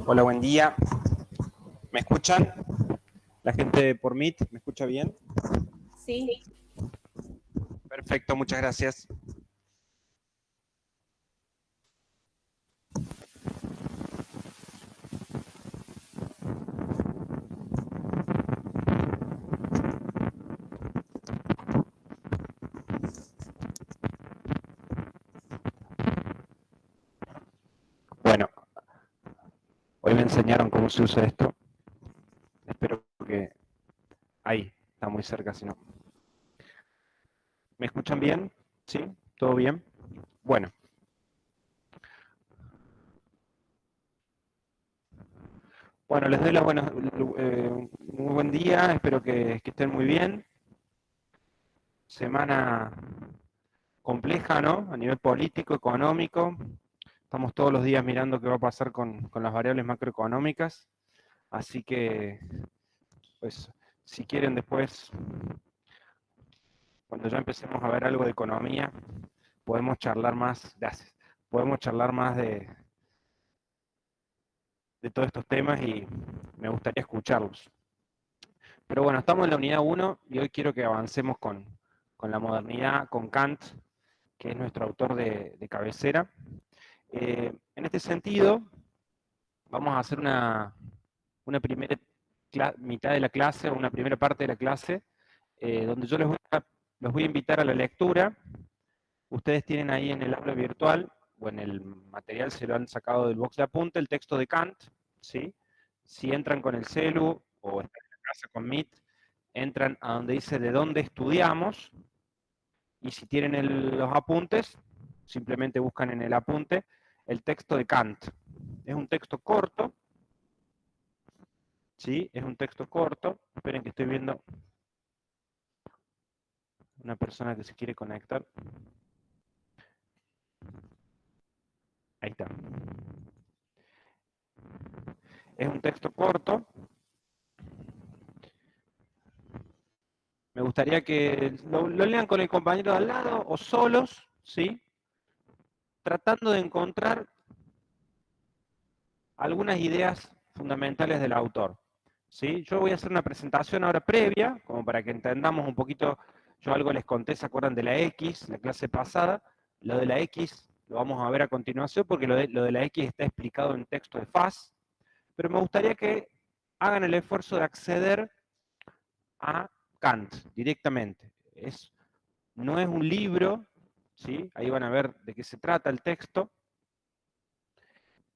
Hola, buen día. ¿Me escuchan? ¿La gente por Meet me escucha bien? Sí. Perfecto, muchas gracias. Bueno, hoy me enseñaron cómo se usa esto. Espero que... Ahí, está muy cerca, si no. ¿Me escuchan bien? ¿Sí? ¿Todo bien? Bueno. Bueno, les doy la buena... muy buen día, espero que estén muy bien. Semana compleja, ¿no? A nivel político, económico. Estamos todos los días mirando qué va a pasar con las variables macroeconómicas. Así que, pues, si quieren después, cuando ya empecemos a ver algo de economía, podemos charlar más, gracias, podemos charlar más de todos estos temas y me gustaría escucharlos. Pero bueno, estamos en la unidad 1 y hoy quiero que avancemos con la modernidad, con Kant, que es nuestro autor de cabecera. En este sentido, vamos a hacer una primera mitad de la clase, o una primera parte de la clase, donde yo los voy a invitar a la lectura. Ustedes tienen ahí en el aula virtual, o en el material se lo han sacado del box de apunte, el texto de Kant, ¿sí? Si entran con el celu, o están en la casa con Meet, entran a donde dice de dónde estudiamos, y si tienen los apuntes, simplemente buscan en el apunte el texto de Kant. Es un texto corto, ¿sí? Es un texto corto. Esperen que estoy viendo una persona que se quiere conectar. Ahí está. Es un texto corto. Me gustaría que lo lean con el compañero de al lado o solos, ¿sí? Tratando de encontrar algunas ideas fundamentales del autor. ¿Sí? Yo voy a hacer una presentación ahora previa, como para que entendamos un poquito. Yo algo les conté, ¿se acuerdan de la X, la clase pasada? Lo de la X lo vamos a ver a continuación, porque lo de la X está explicado en texto de FAS, pero me gustaría que hagan el esfuerzo de acceder a Kant directamente. No es un libro, ¿sí? Ahí van a ver de qué se trata el texto.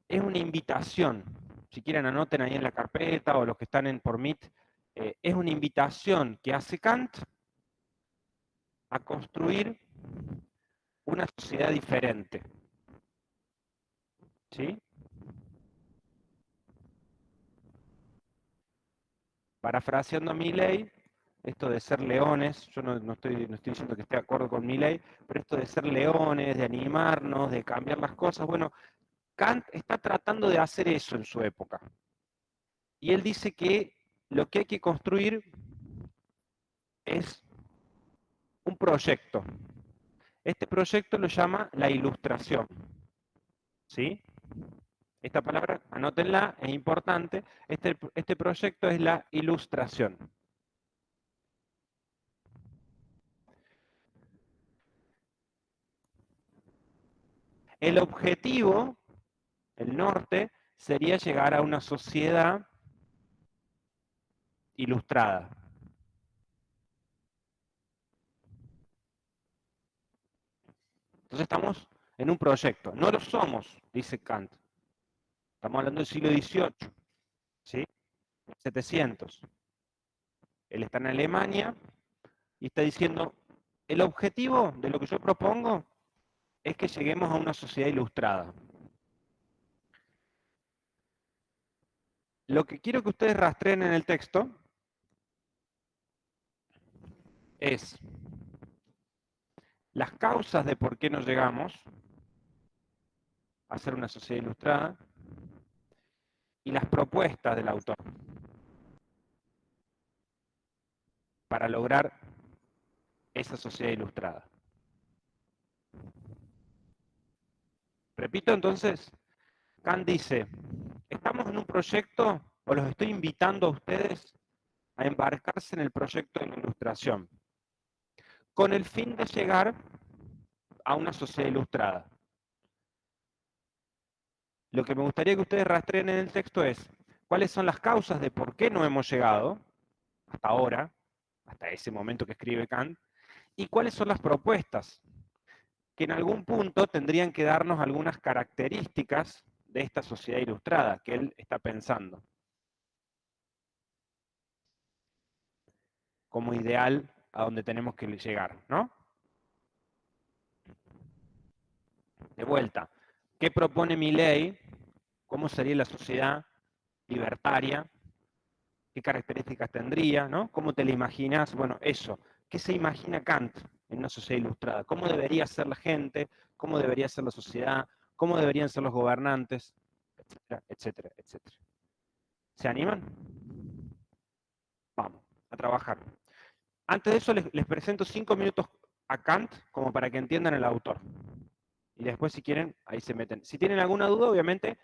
Es una invitación, si quieren anoten ahí en la carpeta o los que están en por Meet, es una invitación que hace Kant a construir una sociedad diferente. ¿Sí? Parafraseando a Milley, esto de ser leones, yo no estoy diciendo que esté de acuerdo con Milley, pero esto de ser leones, de animarnos, de cambiar las cosas, bueno, Kant está tratando de hacer eso en su época. Y él dice que lo que hay que construir es un proyecto. Este proyecto lo llama la ilustración. ¿Sí? Esta palabra, anótenla, es importante. Este proyecto es la ilustración. El objetivo, el norte, sería llegar a una sociedad ilustrada. Entonces estamos en un proyecto. No lo somos, dice Kant. Estamos hablando del siglo XVIII, ¿sí? 700. Él está en Alemania y está diciendo, el objetivo de lo que yo propongo es que lleguemos a una sociedad ilustrada. Lo que quiero que ustedes rastreen en el texto es las causas de por qué no llegamos a ser una sociedad ilustrada y las propuestas del autor para lograr esa sociedad ilustrada. Repito entonces, Kant dice, Estamos en un proyecto, o los estoy invitando a ustedes a embarcarse en el proyecto de la ilustración, con el fin de llegar a una sociedad ilustrada. Lo que me gustaría que ustedes rastreen en el texto es cuáles son las causas de por qué no hemos llegado hasta ahora, hasta ese momento que escribe Kant, y cuáles son las propuestas que en algún punto tendrían que darnos algunas características de esta sociedad ilustrada que él está pensando como ideal a donde tenemos que llegar, ¿no? De vuelta, ¿qué propone Milley? ¿Cómo sería la sociedad libertaria? ¿Qué características tendría? ¿No? ¿Cómo te la imaginas? Bueno, eso. ¿Qué se imagina Kant en una sociedad ilustrada? ¿Cómo debería ser la gente? ¿Cómo debería ser la sociedad? ¿Cómo deberían ser los gobernantes? Etcétera, etcétera, etcétera. ¿Se animan? Vamos, a trabajar. Antes de eso les presento 5 minutos a Kant como para que entiendan el autor. Y después, si quieren, ahí se meten. Si tienen alguna duda, obviamente,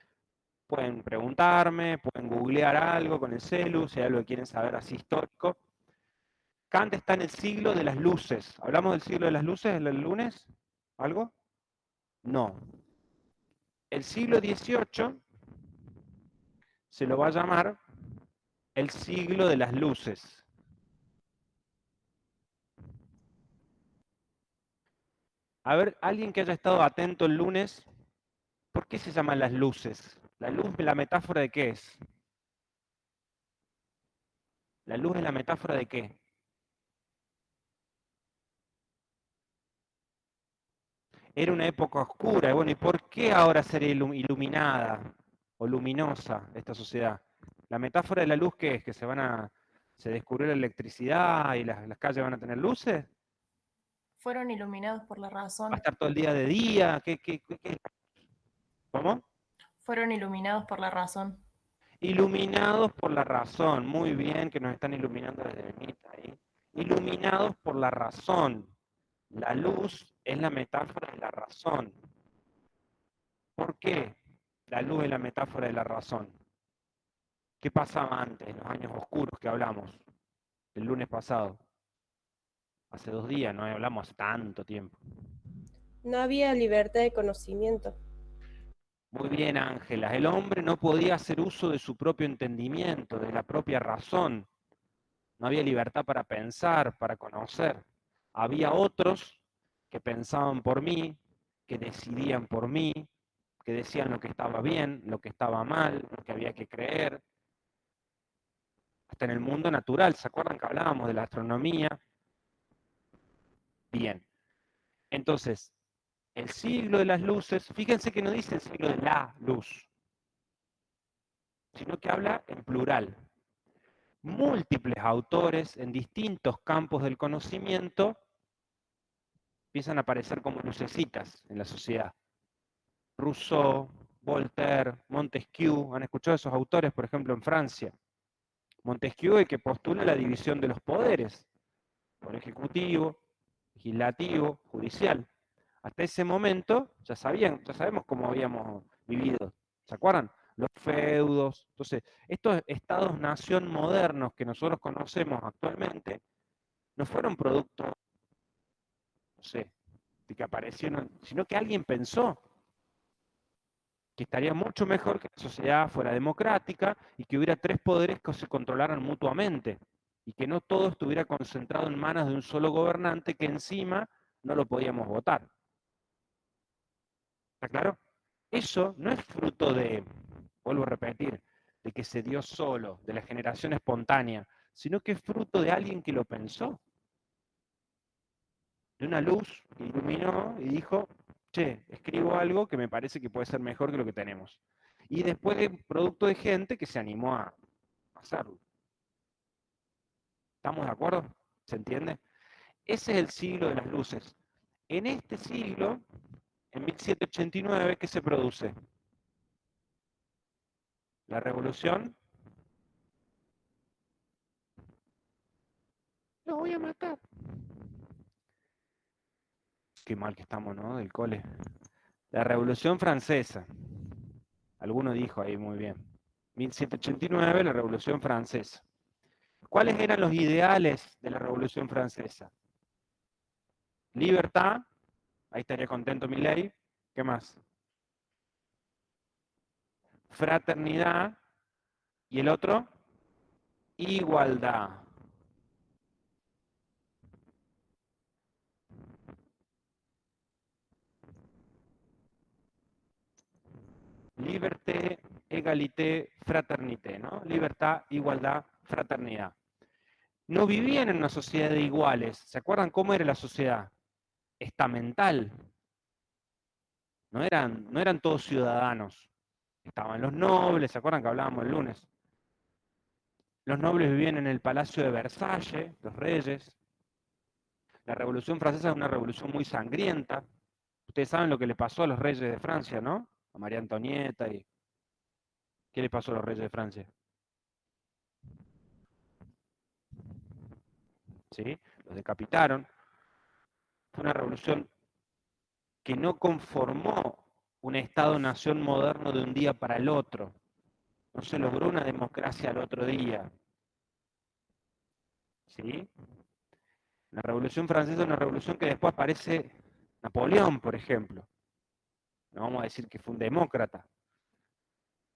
pueden preguntarme, pueden googlear algo con el celu, si hay algo que quieren saber así histórico. Kant está en el siglo de las luces. ¿Hablamos del siglo de las luces el lunes? ¿Algo? No. El siglo XVIII se lo va a llamar el siglo de las luces. A ver, alguien que haya estado atento el lunes, ¿por qué se llaman las luces? ¿La luz, la metáfora de qué es? ¿La luz es la metáfora de qué? Era una época oscura, y bueno, ¿y por qué ahora sería iluminada o luminosa esta sociedad? La metáfora de la luz, ¿qué es? ¿Que se descubrió la electricidad y las calles van a tener luces? Fueron iluminados por la ¿Va a razón. estar todo el día de día? ¿Cómo? Fueron iluminados por la razón. Iluminados por la razón, muy bien que nos están iluminando desde Benita ahí. Iluminados por la razón. La luz es la metáfora de la razón. ¿Por qué la luz es la metáfora de la razón? ¿Qué pasaba antes, en los años oscuros que hablamos, el lunes pasado? Hace 2 días, no hablamos hace tanto tiempo. No había libertad de conocimiento. Muy bien, Ángela. El hombre no podía hacer uso de su propio entendimiento, de la propia razón. No había libertad para pensar, para conocer. Había otros que pensaban por mí, que decidían por mí, que decían lo que estaba bien, lo que estaba mal, lo que había que creer. Hasta en el mundo natural, ¿se acuerdan que hablábamos de la astronomía? Bien. Entonces, el siglo de las luces, fíjense que no dice el siglo de la luz, sino que habla en plural. Múltiples autores en distintos campos del conocimiento empiezan a aparecer como lucecitas en la sociedad. Rousseau, Voltaire, Montesquieu, ¿han escuchado esos autores, por ejemplo, en Francia? Montesquieu es el que postula la división de los poderes, poder ejecutivo, legislativo, judicial. Hasta ese momento ya sabemos cómo habíamos vivido, ¿se acuerdan? Los feudos. Entonces, estos estados-nación modernos que nosotros conocemos actualmente no fueron producto, no sé, de que aparecieron, sino que alguien pensó que estaría mucho mejor que la sociedad fuera democrática y que hubiera tres poderes que se controlaran mutuamente y que no todo estuviera concentrado en manos de un solo gobernante que encima no lo podíamos votar. ¿Está claro? Eso no es fruto de, vuelvo a repetir, de que se dio solo, de la generación espontánea, sino que es fruto de alguien que lo pensó, de una luz que iluminó y dijo, che, escribo algo que me parece que puede ser mejor que lo que tenemos. Y después de producto de gente que se animó a hacerlo. ¿Estamos de acuerdo? ¿Se entiende? Ese es el siglo de las luces. En este siglo, en 1789, ¿qué se produce? La revolución. Lo voy a matar. Qué mal que estamos, ¿no? Del cole. La Revolución Francesa. Alguno dijo ahí muy bien. 1789, la Revolución Francesa. ¿Cuáles eran los ideales de la Revolución Francesa? Libertad, ahí estaría contento Milei. ¿Qué más? Fraternidad, y el otro, igualdad. Liberté, égalité, fraternité, ¿no? Libertad, igualdad, fraternidad. No vivían en una sociedad de iguales. ¿Se acuerdan cómo era la sociedad? Estamental. No eran todos ciudadanos. Estaban los nobles, ¿se acuerdan que hablábamos el lunes? Los nobles vivían en el Palacio de Versalles, los reyes. La Revolución Francesa es una revolución muy sangrienta. Ustedes saben lo que le pasó a los reyes de Francia, ¿no? A María Antonieta y... ¿Qué le pasó a los reyes de Francia? ¿Sí? Los decapitaron. Fue una revolución que no conformó un Estado-nación moderno de un día para el otro. No se logró una democracia al otro día. ¿Sí? La Revolución Francesa es una revolución que después aparece Napoleón, por ejemplo. No vamos a decir que fue un demócrata.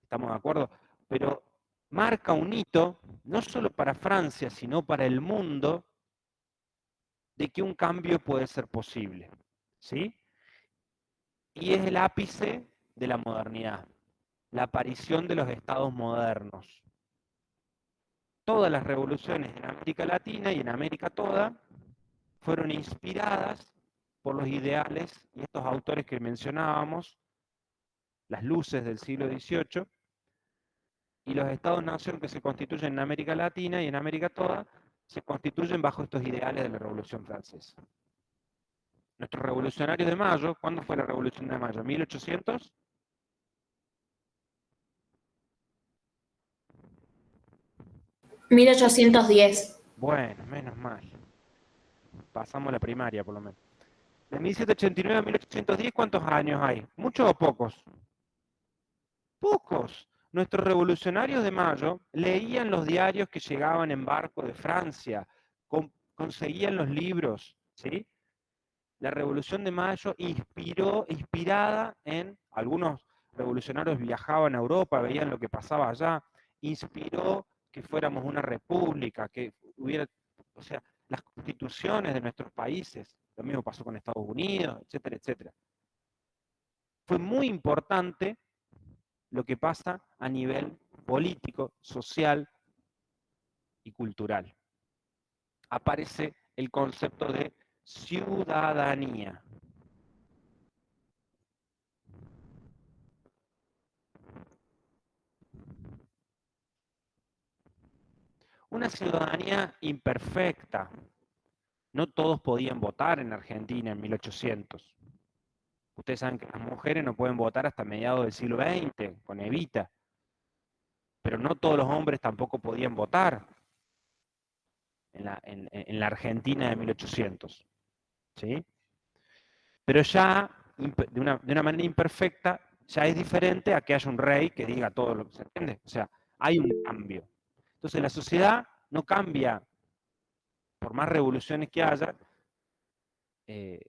¿Estamos de acuerdo? Pero marca un hito, no solo para Francia, sino para el mundo, de que un cambio puede ser posible. ¿Sí? Y es el ápice de la modernidad, la aparición de los estados modernos. Todas las revoluciones en América Latina y en América toda fueron inspiradas por los ideales y estos autores que mencionábamos, las luces del siglo XVIII, y los estados-nación que se constituyen en América Latina y en América toda, se constituyen bajo estos ideales de la Revolución Francesa. Nuestros revolucionarios de Mayo, ¿cuándo fue la Revolución de Mayo? ¿1800? 1810. Bueno, menos mal. Pasamos la primaria, por lo menos. De 1789 a 1810, ¿cuántos años hay? ¿Muchos o pocos? Pocos. Nuestros revolucionarios de Mayo leían los diarios que llegaban en barco de Francia, conseguían los libros, ¿sí? La Revolución de Mayo inspirada en, algunos revolucionarios viajaban a Europa, veían lo que pasaba allá, inspiró que fuéramos una república, que hubiera, o sea, las constituciones de nuestros países, lo mismo pasó con Estados Unidos, etcétera, etcétera. Fue muy importante lo que pasa a nivel político, social y cultural. Aparece el concepto de ciudadanía. Una ciudadanía imperfecta. No todos podían votar en Argentina en 1800. Ustedes saben que las mujeres no pueden votar hasta mediados del siglo XX, con Evita. Pero no todos los hombres tampoco podían votar en la Argentina de 1800. ¿Sí? Pero ya, de una manera imperfecta, ya es diferente a que haya un rey que diga todo lo que se entiende. O sea, hay un cambio. Entonces la sociedad no cambia, por más revoluciones que haya, de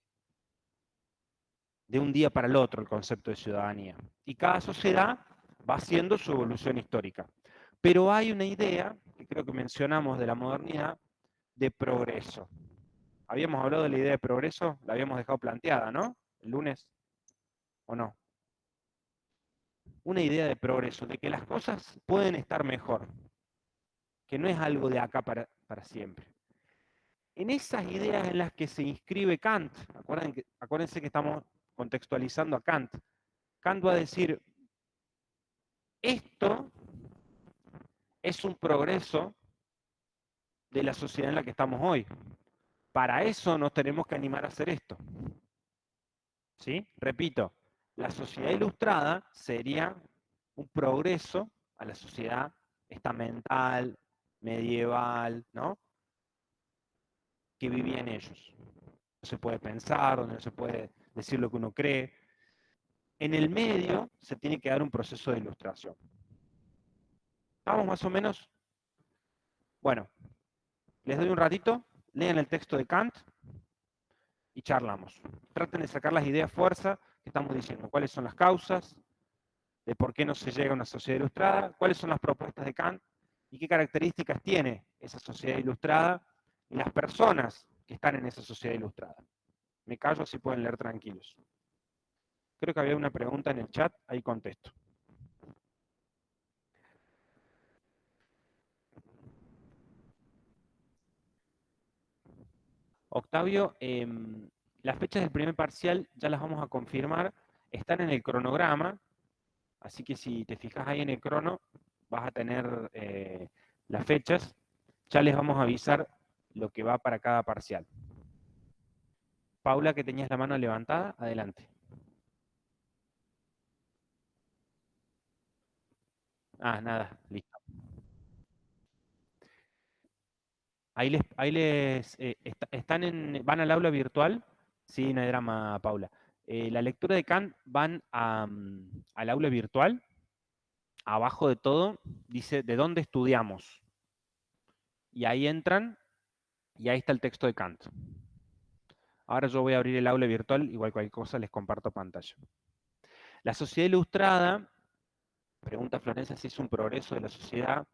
un día para el otro el concepto de ciudadanía. Y cada sociedad va haciendo su evolución histórica. Pero hay una idea, que creo que mencionamos de la modernidad, de progreso. Habíamos hablado de la idea de progreso, la habíamos dejado planteada, ¿no? El lunes, ¿o no? Una idea de progreso, de que las cosas pueden estar mejor, que no es algo de acá para siempre. En esas ideas en las que se inscribe Kant, acuérdense que estamos contextualizando a Kant. Kant va a decir, esto es un progreso de la sociedad en la que estamos hoy. Para eso nos tenemos que animar a hacer esto. ¿Sí? Repito, la sociedad ilustrada sería un progreso a la sociedad estamental, medieval, ¿no? Que vivían ellos. No se puede pensar, donde no se puede decir lo que uno cree. En el medio se tiene que dar un proceso de ilustración. ¿Estamos más o menos? Bueno, les doy un ratito, lean el texto de Kant y charlamos. Traten de sacar las ideas fuerza que estamos diciendo, cuáles son las causas, de por qué no se llega a una sociedad ilustrada, cuáles son las propuestas de Kant y qué características tiene esa sociedad ilustrada y las personas que están en esa sociedad ilustrada. Me callo así pueden leer tranquilos. Creo que había una pregunta en el chat, ahí contesto. Octavio, las fechas del primer parcial ya las vamos a confirmar, están en el cronograma, así que si te fijas ahí en el crono, vas a tener las fechas, ya les vamos a avisar lo que va para cada parcial. Paula, que tenías la mano levantada, adelante. Ah, nada, listo. Están van al aula virtual, sí, no hay drama, Paula. La lectura de Kant van al aula virtual, abajo de todo dice de dónde estudiamos. Y ahí entran y ahí está el texto de Kant. Ahora yo voy a abrir el aula virtual, igual cualquier cosa les comparto pantalla. La sociedad ilustrada, pregunta Florencia si es un progreso de la sociedad,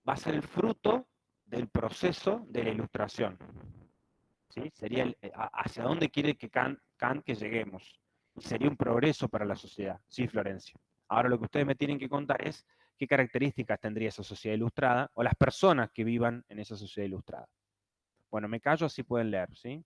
va a ser el fruto del proceso de la ilustración. ¿Sí? Sería hacia dónde quiere que Kant que lleguemos. Y sería un progreso para la sociedad. Sí, Florencia. Ahora lo que ustedes me tienen que contar es qué características tendría esa sociedad ilustrada o las personas que vivan en esa sociedad ilustrada. Bueno, me callo, así pueden leer, ¿sí?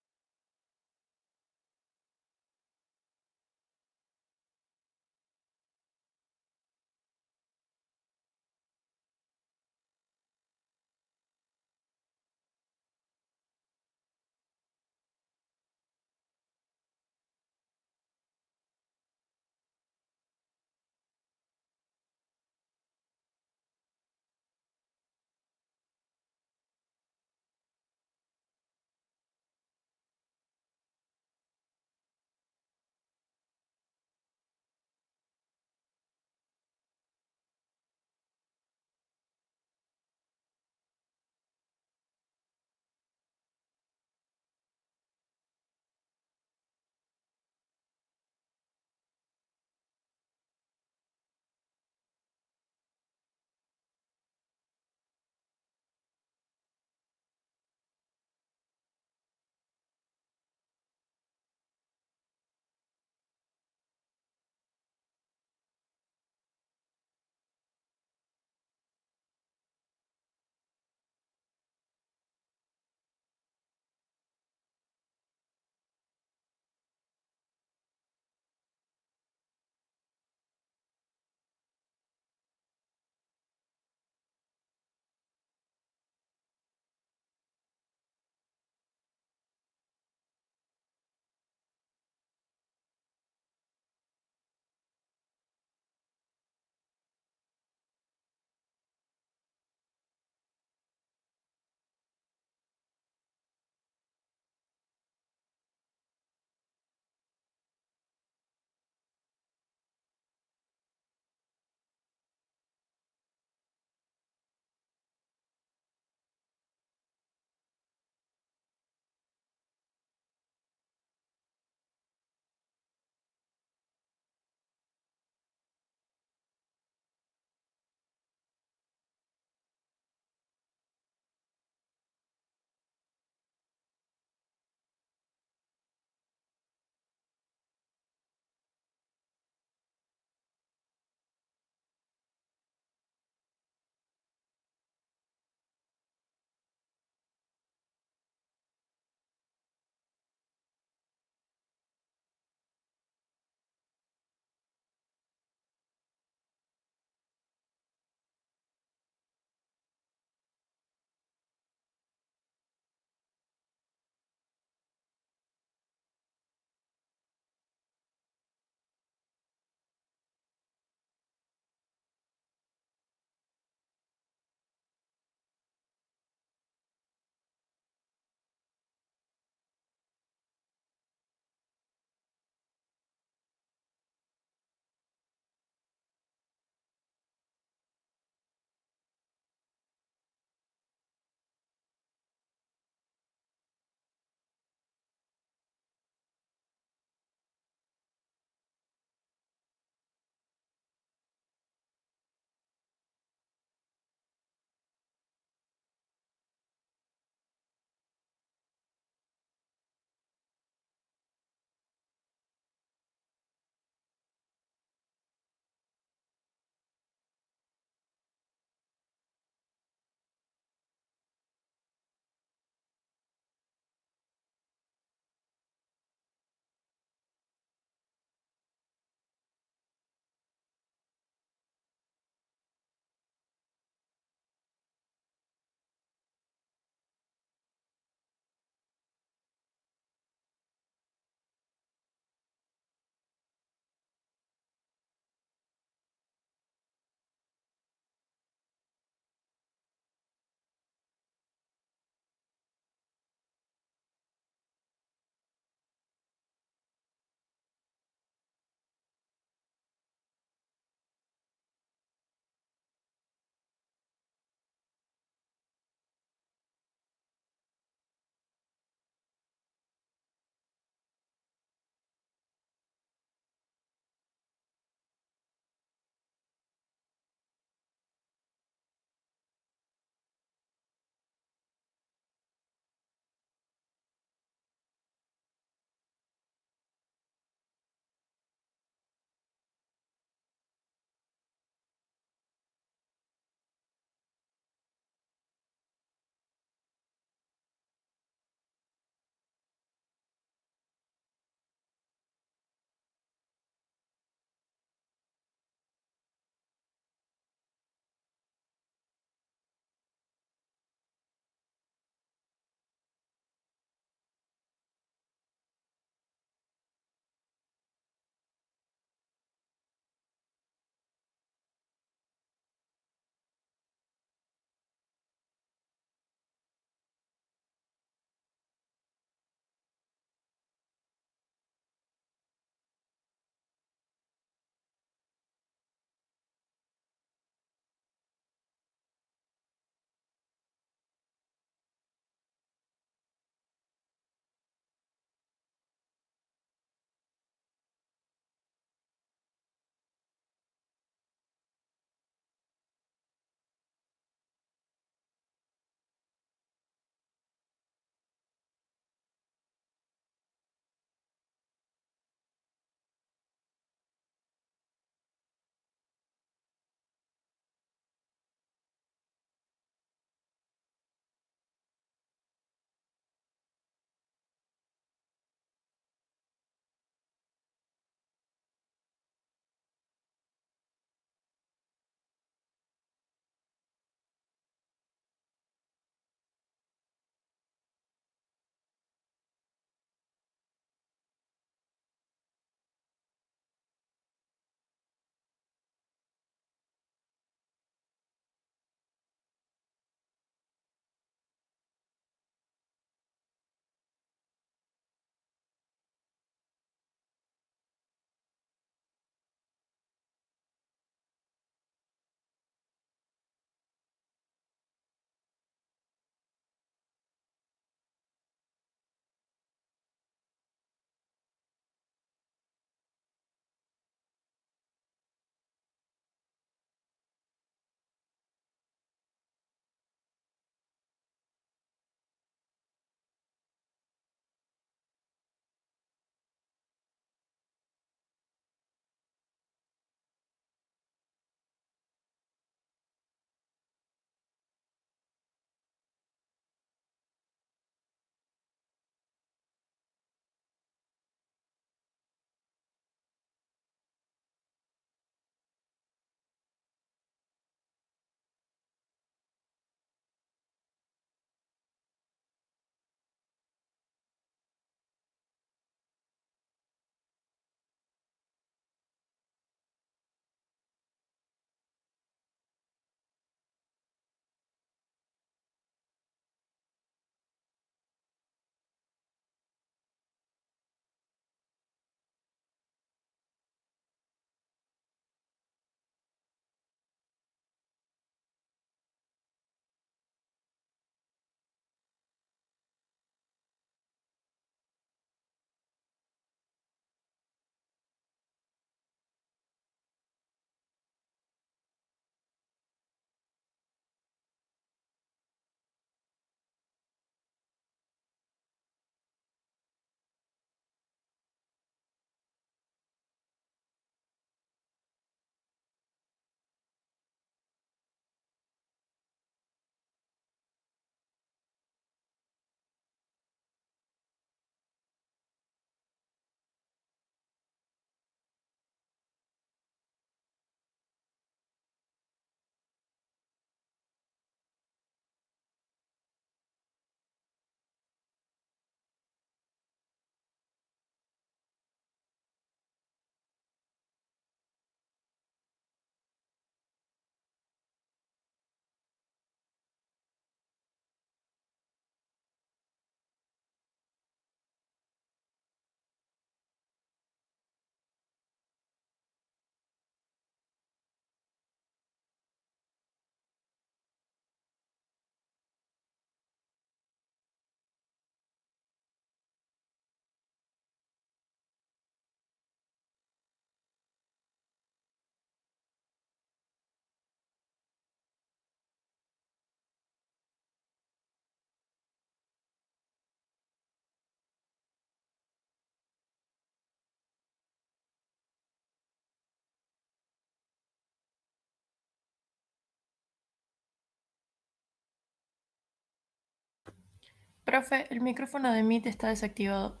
Profe, el micrófono de Meet está desactivado.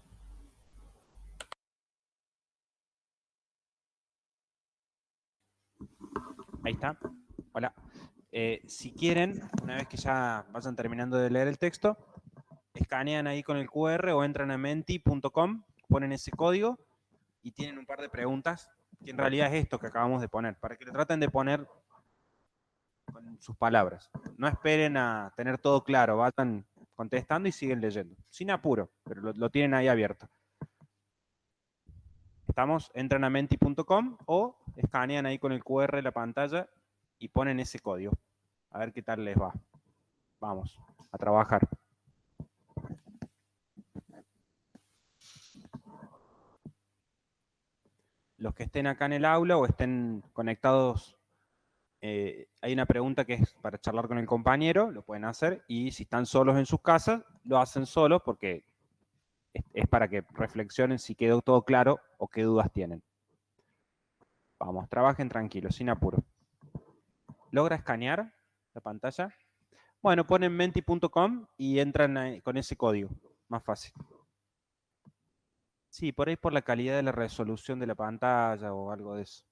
Ahí está. Hola. Si quieren, una vez que ya vayan terminando de leer el texto, escanean ahí con el QR o entran a menti.com, ponen ese código y tienen un par de preguntas, que en realidad es esto que acabamos de poner, para que lo traten de poner con sus palabras. No esperen a tener todo claro, vayan contestando y siguen leyendo. Sin apuro, pero lo tienen ahí abierto. Estamos, entran a menti.com o escanean ahí con el QR la pantalla y ponen ese código. A ver qué tal les va. Vamos, a trabajar. Los que estén acá en el aula o estén conectados, hay una pregunta que es para charlar con el compañero, lo pueden hacer, y si están solos en sus casas, lo hacen solos porque es para que reflexionen si quedó todo claro o qué dudas tienen. Vamos, trabajen tranquilos, sin apuro. ¿Logra escanear la pantalla? Bueno, ponen menti.com y entran con ese código, más fácil. Sí, por ahí por la calidad de la resolución de la pantalla o algo de eso.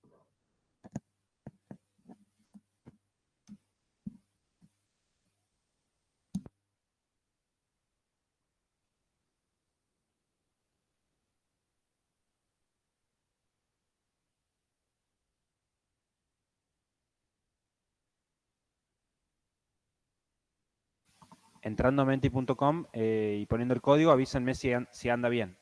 Entrando a menti.com y poniendo el código, avísenme si anda bien.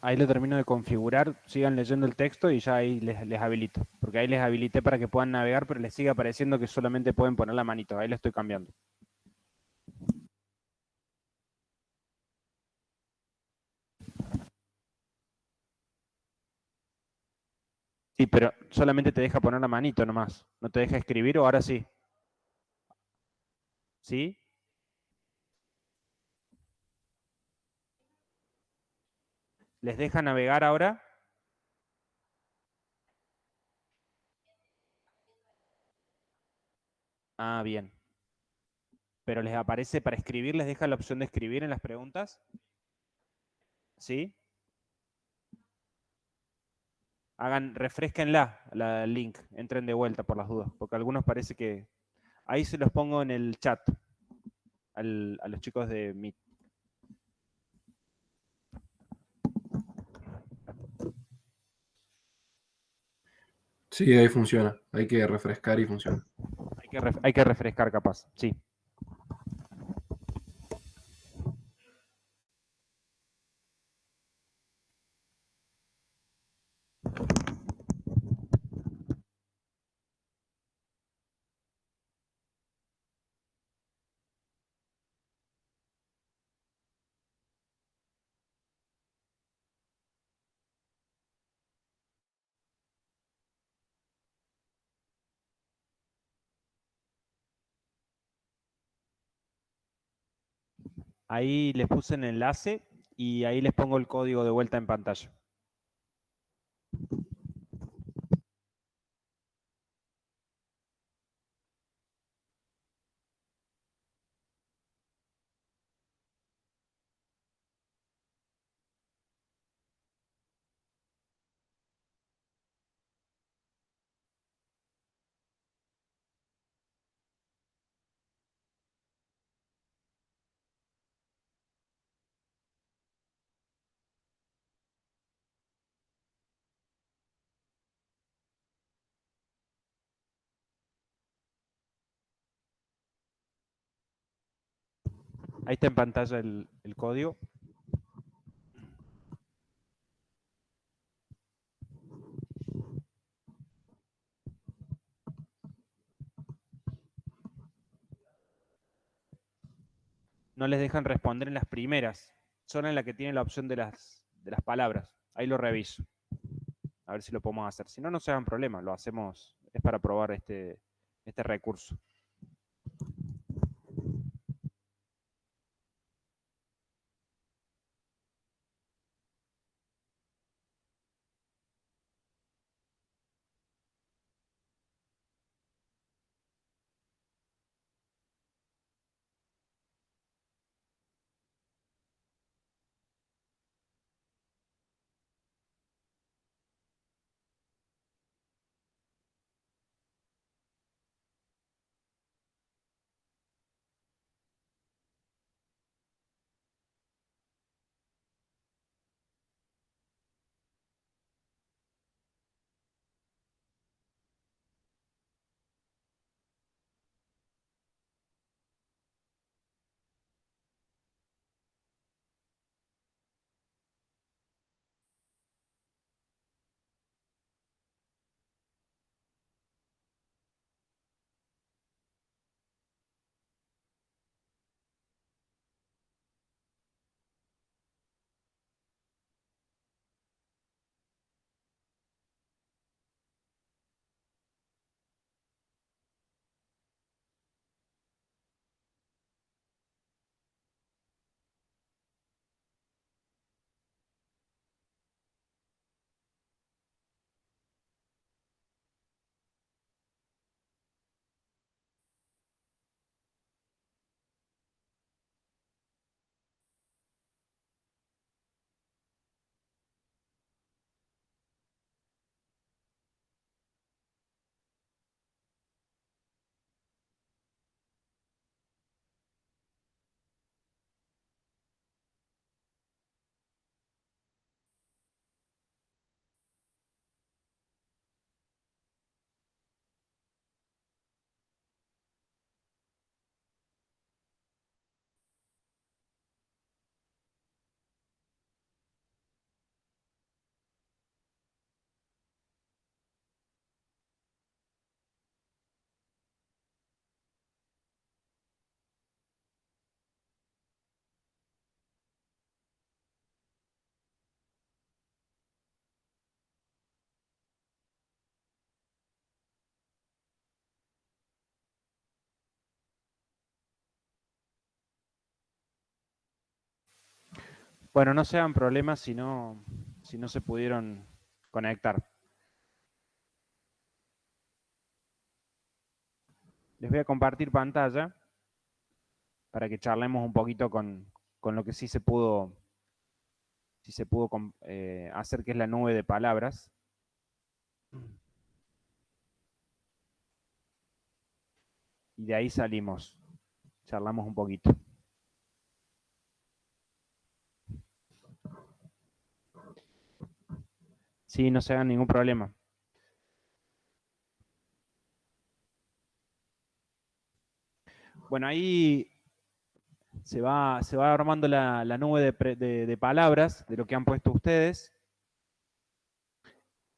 Ahí lo termino de configurar, sigan leyendo el texto y ya ahí les habilito. Porque ahí les habilité para que puedan navegar, pero les sigue apareciendo que solamente pueden poner la manito. Ahí lo estoy cambiando. Sí, pero solamente te deja poner la manito nomás. No te deja escribir o ahora sí. ¿Sí? ¿Les deja navegar ahora? Ah, bien. Pero les aparece para escribir, les deja la opción de escribir en las preguntas. ¿Sí? Refresquenla, la link, entren de vuelta por las dudas, porque algunos parece que... Ahí se los pongo en el chat, a los chicos de Meet. Sí, ahí funciona. Hay que refrescar y funciona. Hay que refrescar capaz, sí. Ahí les puse el enlace y ahí les pongo el código de vuelta en pantalla. Ahí está en pantalla el código. No les dejan responder en las primeras, solo en la que tiene la opción de las palabras. Ahí lo reviso. A ver si lo podemos hacer. Si no, no se hagan problema, lo hacemos, es para probar este recurso. Bueno, no se hagan problemas si no se pudieron conectar. Les voy a compartir pantalla para que charlemos un poquito con lo que sí se pudo hacer, que es la nube de palabras. Y de ahí salimos, charlamos un poquito. Sí, no se hagan ningún problema. Bueno, ahí se va armando la nube de palabras, de lo que han puesto ustedes.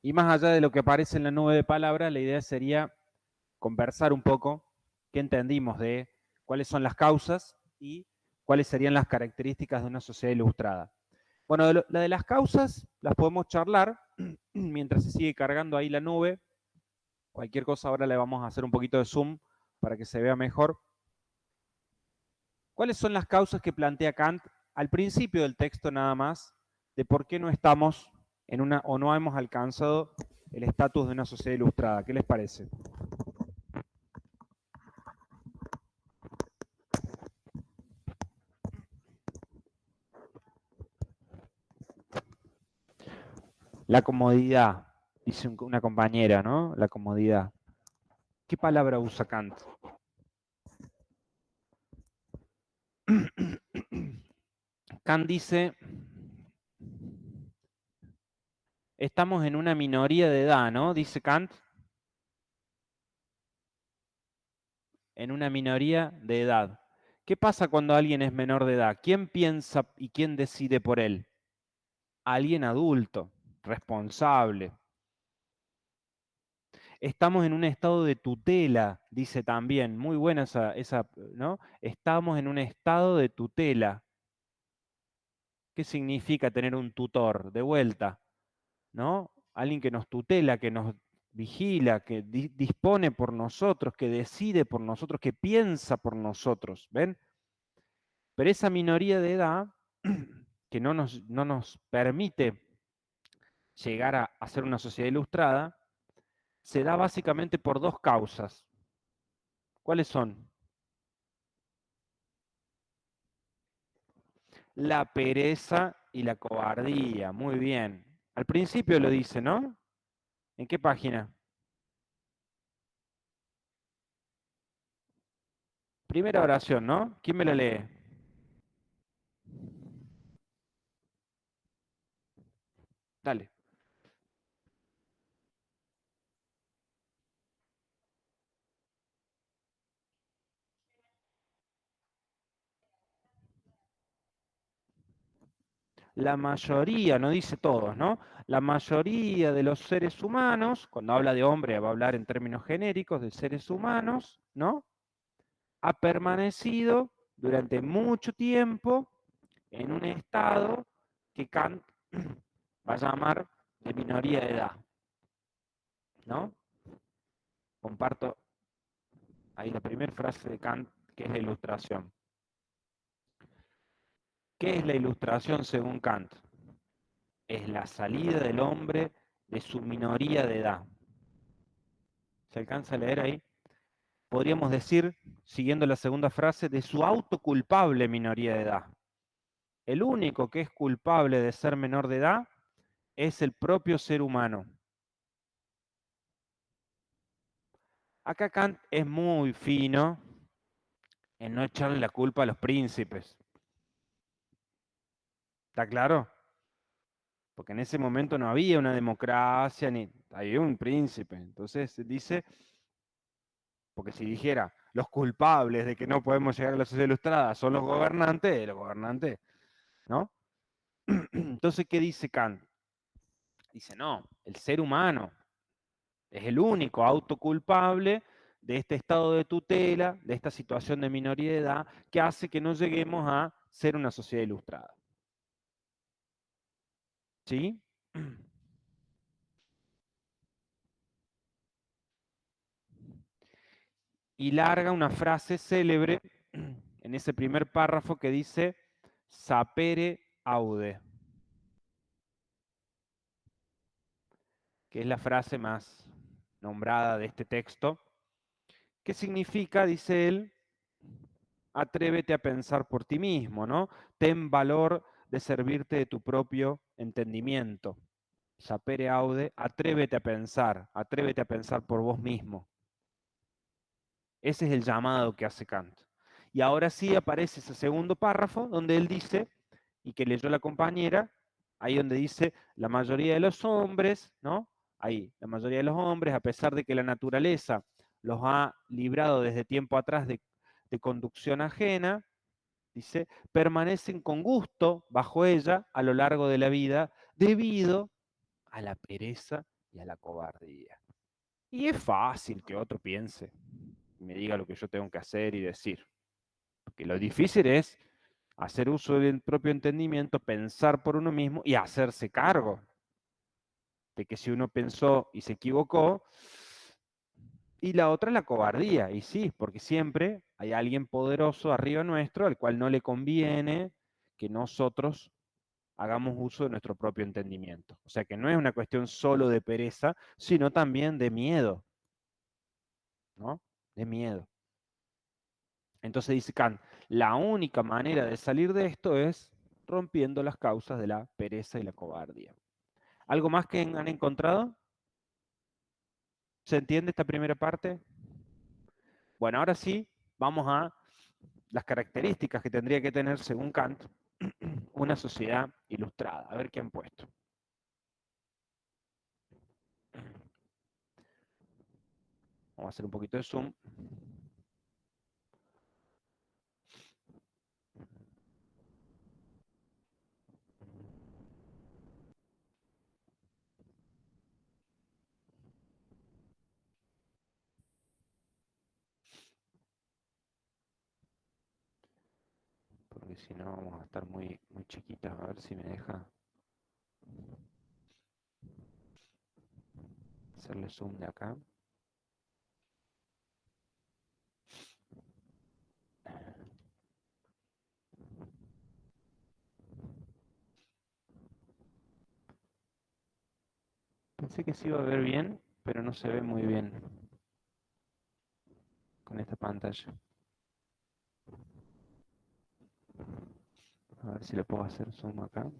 Y más allá de lo que aparece en la nube de palabras, la idea sería conversar un poco qué entendimos de cuáles son las causas y cuáles serían las características de una sociedad ilustrada. Bueno, la de las causas las podemos charlar mientras se sigue cargando ahí la nube. Cualquier cosa ahora le vamos a hacer un poquito de zoom para que se vea mejor. ¿Cuáles son las causas que plantea Kant al principio del texto nada más de por qué no estamos en una o no hemos alcanzado el estatus de una sociedad ilustrada? ¿Qué les parece? La comodidad, dice una compañera, ¿no? La comodidad. ¿Qué palabra usa Kant? Kant dice, estamos en una minoría de edad, ¿no? Dice Kant. En una minoría de edad. ¿Qué pasa cuando alguien es menor de edad? ¿Quién piensa y quién decide por él? Alguien adulto, responsable. Estamos en un estado de tutela, dice también. Muy buena esa, ¿no? Estamos en un estado de tutela. ¿Qué significa tener un tutor? De vuelta, ¿no? Alguien que nos tutela, que nos vigila, que dispone por nosotros, que decide por nosotros, que piensa por nosotros. ¿Ven? Pero esa minoría de edad que no nos permite llegar a ser una sociedad ilustrada, se da básicamente por dos causas. ¿Cuáles son? La pereza y la cobardía. Muy bien. Al principio lo dice, ¿no? ¿En qué página? Primera oración, ¿no? ¿Quién me la lee? Dale. La mayoría, no dice todos, ¿no? La mayoría de los seres humanos, cuando habla de hombre va a hablar en términos genéricos de seres humanos, ¿no? Ha permanecido durante mucho tiempo en un estado que Kant va a llamar de minoría de edad, ¿no? Comparto ahí la primera frase de Kant, que es la ilustración. ¿Qué es la ilustración según Kant? Es la salida del hombre de su minoría de edad. ¿Se alcanza a leer ahí? Podríamos decir, siguiendo la segunda frase, de su autoculpable minoría de edad. El único que es culpable de ser menor de edad es el propio ser humano. Acá Kant es muy fino en no echarle la culpa a los príncipes. ¿Está claro? Porque en ese momento no había una democracia, ni había un príncipe. Entonces dice, porque si dijera, los culpables de que no podemos llegar a la sociedad ilustrada son los gobernantes, ¿no? Entonces, ¿qué dice Kant? Dice, no, el ser humano es el único autoculpable de este estado de tutela, de esta situación de minoría de edad, que hace que no lleguemos a ser una sociedad ilustrada. ¿Sí? Y larga una frase célebre en ese primer párrafo que dice, sapere aude, que es la frase más nombrada de este texto, que significa, dice él, atrévete a pensar por ti mismo, ¿no? Ten valor de servirte de tu propio entendimiento. Sapere aude, atrévete a pensar por vos mismo. Ese es el llamado que hace Kant. Y ahora sí aparece ese segundo párrafo donde él dice, y que leyó la compañera, ahí donde dice, la mayoría de los hombres, ¿no? Ahí, la mayoría de los hombres, a pesar de que la naturaleza los ha librado desde tiempo atrás de conducción ajena, dice, permanecen con gusto bajo ella a lo largo de la vida debido a la pereza y a la cobardía. Y es fácil que otro piense y me diga lo que yo tengo que hacer y decir. Porque lo difícil es hacer uso del propio entendimiento, pensar por uno mismo y hacerse cargo de que si uno pensó y se equivocó, y la otra es la cobardía, y sí, porque siempre hay alguien poderoso arriba nuestro al cual no le conviene que nosotros hagamos uso de nuestro propio entendimiento. O sea que no es una cuestión solo de pereza, sino también de miedo, ¿no? De miedo. Entonces dice Kant, la única manera de salir de esto es rompiendo las causas de la pereza y la cobardía. ¿Algo más que han encontrado? ¿Se entiende esta primera parte? Bueno, ahora sí, vamos a las características que tendría que tener, según Kant, una sociedad ilustrada. A ver qué han puesto. Vamos a hacer un poquito de zoom. Porque si no vamos a estar muy chiquitas. A ver si me deja hacerle zoom de acá. Pensé que se iba a ver bien, pero no se ve muy bien con esta pantalla. A ver si le puedo hacer zoom acá.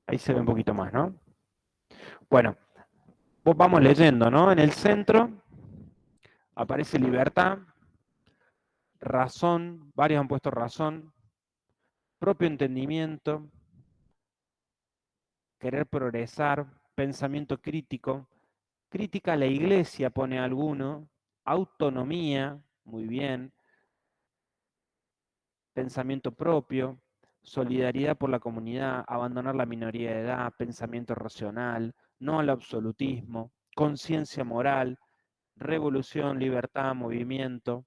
Ahí se ve un poquito más, ¿no? Bueno, vamos leyendo, ¿no? En el centro aparece libertad, razón, varios han puesto razón, propio entendimiento, querer progresar, pensamiento crítico, crítica a la iglesia, pone alguno, autonomía, muy bien, pensamiento propio, solidaridad por la comunidad, abandonar la minoría de edad, pensamiento racional, no al absolutismo, conciencia moral, revolución, libertad, movimiento,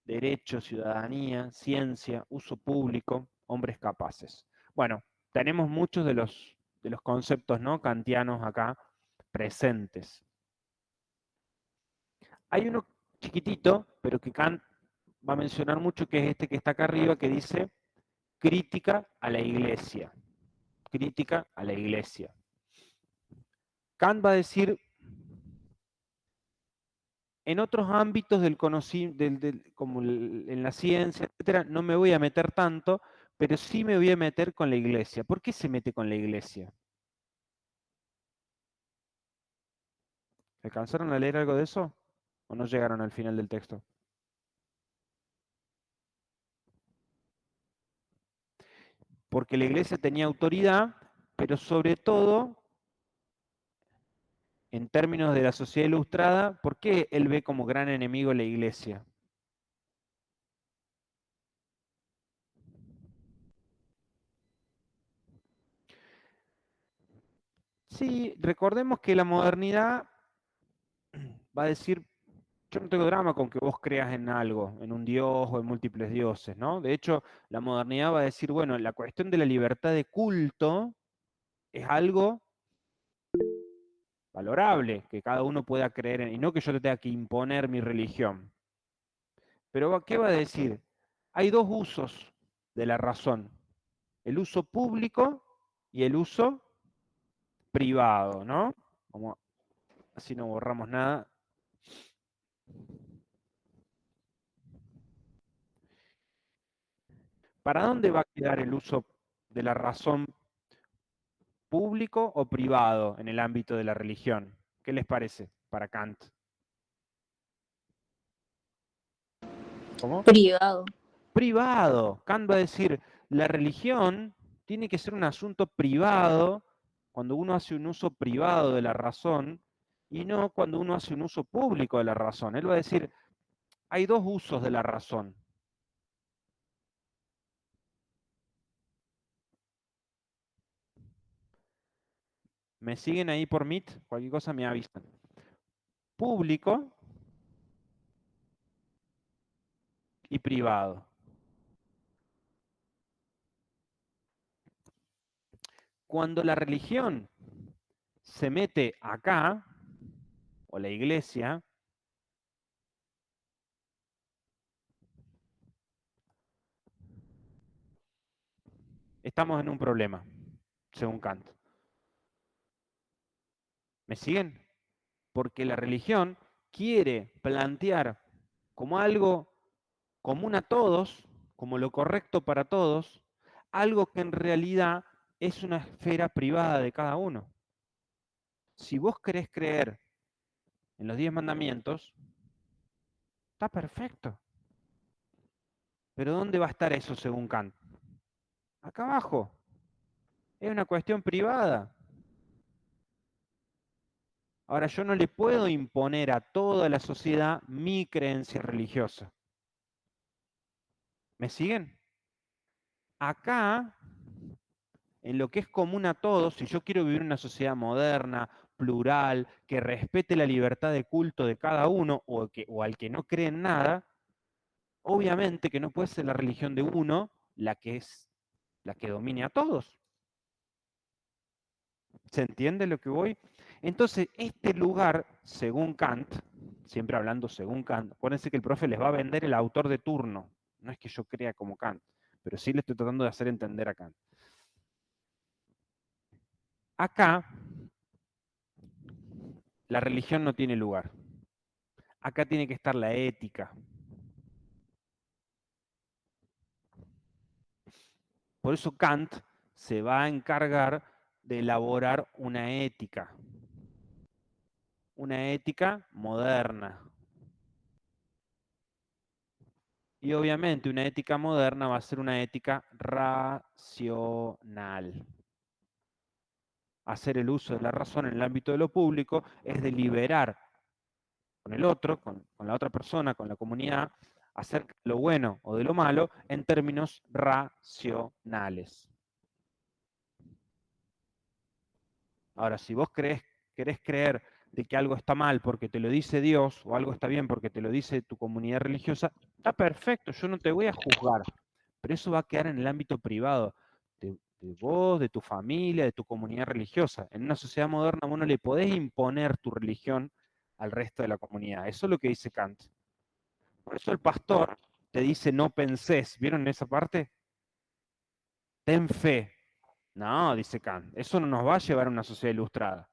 derecho, ciudadanía, ciencia, uso público, hombres capaces. Bueno, tenemos muchos de los conceptos, ¿no?, kantianos acá presentes. Hay uno chiquitito, pero que Kant va a mencionar mucho, que es este que está acá arriba, que dice crítica a la iglesia. Crítica a la iglesia. Kant va a decir, en otros ámbitos del conocimiento, como en la ciencia, etcétera, no me voy a meter tanto, pero sí me voy a meter con la iglesia. ¿Por qué se mete con la iglesia? ¿Alcanzaron a leer algo de eso? ¿O no llegaron al final del texto? Porque la iglesia tenía autoridad, pero sobre todo, en términos de la sociedad ilustrada, ¿por qué él ve como gran enemigo la iglesia? Sí, recordemos que la modernidad va a decir, yo no tengo drama con que vos creas en algo, en un dios o en múltiples dioses, ¿no? De hecho, la modernidad va a decir, bueno, la cuestión de la libertad de culto es algo valorable que cada uno pueda creer en, y no que yo te tenga que imponer mi religión. Pero ¿qué va a decir? Hay dos usos de la razón, el uso público y el uso privado, ¿no? Como así no borramos nada. ¿Para dónde va a quedar el uso de la razón público o privado en el ámbito de la religión? ¿Qué les parece para Kant? ¿Cómo? Privado. Privado. Kant va a decir, la religión tiene que ser un asunto privado cuando uno hace un uso privado de la razón y no cuando uno hace un uso público de la razón. Él va a decir, hay dos usos de la razón. ¿Me siguen ahí por Meet? Cualquier cosa me avisan. Público y privado. Cuando la religión se mete acá, o la iglesia, estamos en un problema, según Kant. ¿Me siguen? Porque la religión quiere plantear como algo común a todos, como lo correcto para todos, algo que en realidad es una esfera privada de cada uno. Si vos querés creer en los 10 mandamientos, está perfecto. Pero ¿dónde va a estar eso según Kant? Acá abajo. Es una cuestión privada. Ahora, yo no le puedo imponer a toda la sociedad mi creencia religiosa. ¿Me siguen? Acá, en lo que es común a todos, si yo quiero vivir en una sociedad moderna, plural, que respete la libertad de culto de cada uno o al que no cree en nada, obviamente que no puede ser la religión de uno la que domine a todos. ¿Se entiende lo que voy? Entonces, este lugar, según Kant, siempre hablando según Kant, acuérdense que el profe les va a vender el autor de turno. No es que yo crea como Kant, pero sí le estoy tratando de hacer entender a Kant. Acá, la religión no tiene lugar. Acá tiene que estar la ética. Por eso Kant se va a encargar de elaborar una ética moderna. Y obviamente una ética moderna va a ser una ética racional. Hacer el uso de la razón en el ámbito de lo público es deliberar con el otro, con la otra persona, con la comunidad, acerca de lo bueno o de lo malo en términos racionales. Ahora, si vos querés creer de que algo está mal porque te lo dice Dios o algo está bien porque te lo dice tu comunidad religiosa, está perfecto, yo no te voy a juzgar, pero eso va a quedar en el ámbito privado de vos, de tu familia, de tu comunidad religiosa. En una sociedad moderna vos no le podés imponer tu religión al resto de la comunidad. Eso es lo que dice Kant. Por eso el pastor te dice no pensés. ¿Vieron esa parte? Ten fe. No, dice Kant, eso no nos va a llevar a una sociedad ilustrada.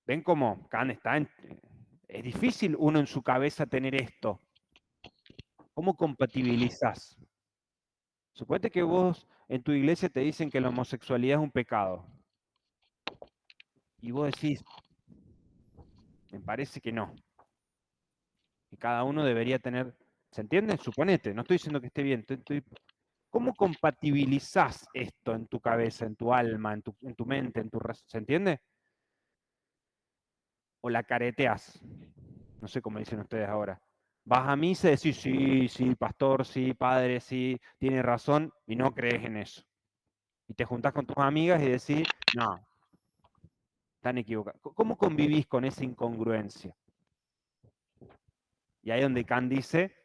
¿Ven cómo Kant está es difícil uno en su cabeza tener esto? ¿Cómo compatibilizás? Suponete que vos en tu iglesia te dicen que la homosexualidad es un pecado. Y vos decís, me parece que no. Que cada uno debería tener, ¿se entiende? Suponete, no estoy diciendo que esté bien. ¿Cómo compatibilizás esto en tu cabeza, en tu alma, en tu mente, ¿se entiende? O la careteás. No sé cómo dicen ustedes ahora. Vas a misa y decís, sí, sí, pastor, sí, padre, sí, tiene razón, y no crees en eso. Y te juntás con tus amigas y decís, no, están equivocados. ¿Cómo convivís con esa incongruencia? Y ahí donde Kant dice,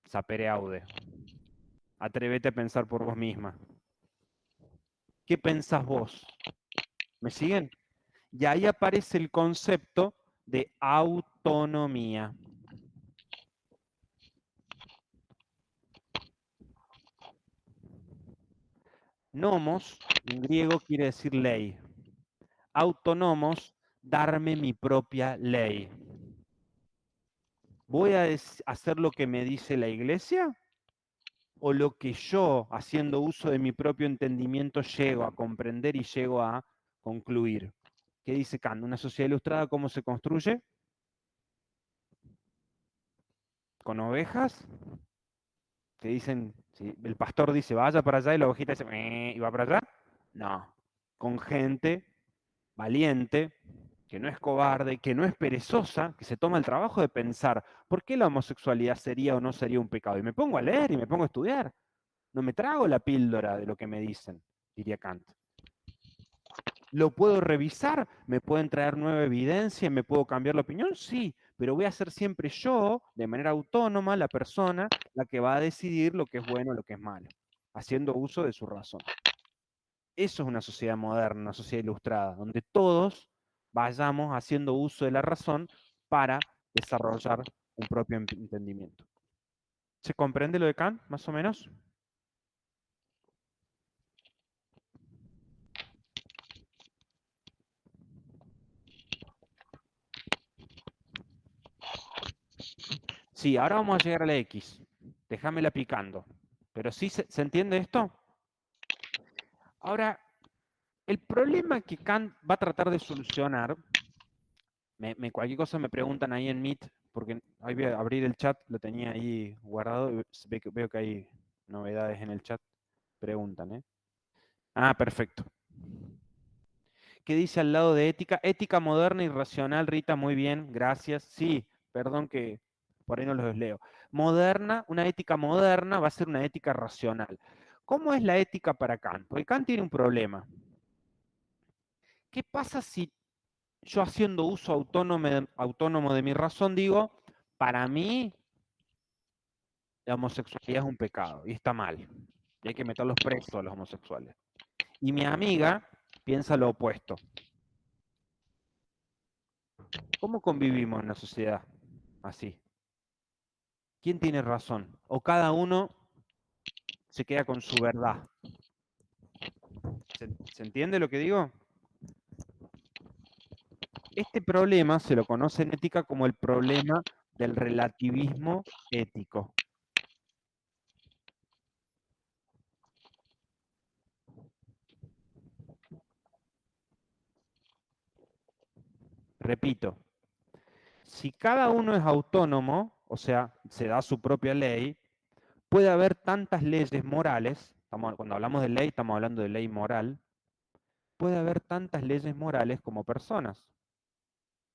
sapere aude. Atrévete a pensar por vos misma. ¿Qué pensás vos? ¿Me siguen? Y ahí aparece el concepto de autonomía. Nomos, en griego, quiere decir ley. Autónomos, darme mi propia ley. ¿Voy a hacer lo que me dice la iglesia? ¿O lo que yo, haciendo uso de mi propio entendimiento, llego a comprender y llego a concluir? ¿Qué dice Kant? ¿Una sociedad ilustrada cómo se construye? ¿Con ovejas? Que dicen, si el pastor dice vaya para allá y la ovejita dice y va para allá. No, con gente valiente, que no es cobarde, que no es perezosa, que se toma el trabajo de pensar por qué la homosexualidad sería o no sería un pecado. Y me pongo a leer y me pongo a estudiar. No me trago la píldora de lo que me dicen, diría Kant. ¿Lo puedo revisar? ¿Me pueden traer nueva evidencia? ¿Me puedo cambiar la opinión? Sí, pero voy a ser siempre yo, de manera autónoma, la persona, la que va a decidir lo que es bueno o lo que es malo, haciendo uso de su razón. Eso es una sociedad moderna, una sociedad ilustrada, donde todos vayamos haciendo uso de la razón para desarrollar un propio entendimiento. ¿Se comprende lo de Kant, más o menos? Sí, ahora vamos a llegar a la X. Déjamela picando. Pero sí, ¿se entiende esto? Ahora, el problema que Kant va a tratar de solucionar, cualquier cosa me preguntan ahí en Meet, porque ahí voy a abrir el chat, lo tenía ahí guardado, y veo que hay novedades en el chat. Preguntan, ¿eh? Ah, perfecto. ¿Qué dice al lado de ética? Ética moderna y racional, Rita, muy bien, gracias. Sí, perdón que por ahí no los leo. Moderna, una ética moderna va a ser una ética racional. ¿Cómo es la ética para Kant? Porque Kant tiene un problema. ¿Qué pasa si yo, haciendo uso autónomo de mi razón, digo, para mí la homosexualidad es un pecado y está mal, y hay que meterlos presos a los homosexuales? Y mi amiga piensa lo opuesto. ¿Cómo convivimos en una sociedad así? ¿Quién tiene razón? ¿O cada uno se queda con su verdad? ¿Se entiende lo que digo? Este problema se lo conoce en ética como el problema del relativismo ético. Repito, si cada uno es autónomo, o sea, se da su propia ley, puede haber tantas leyes morales, cuando hablamos de ley estamos hablando de ley moral, puede haber tantas leyes morales como personas,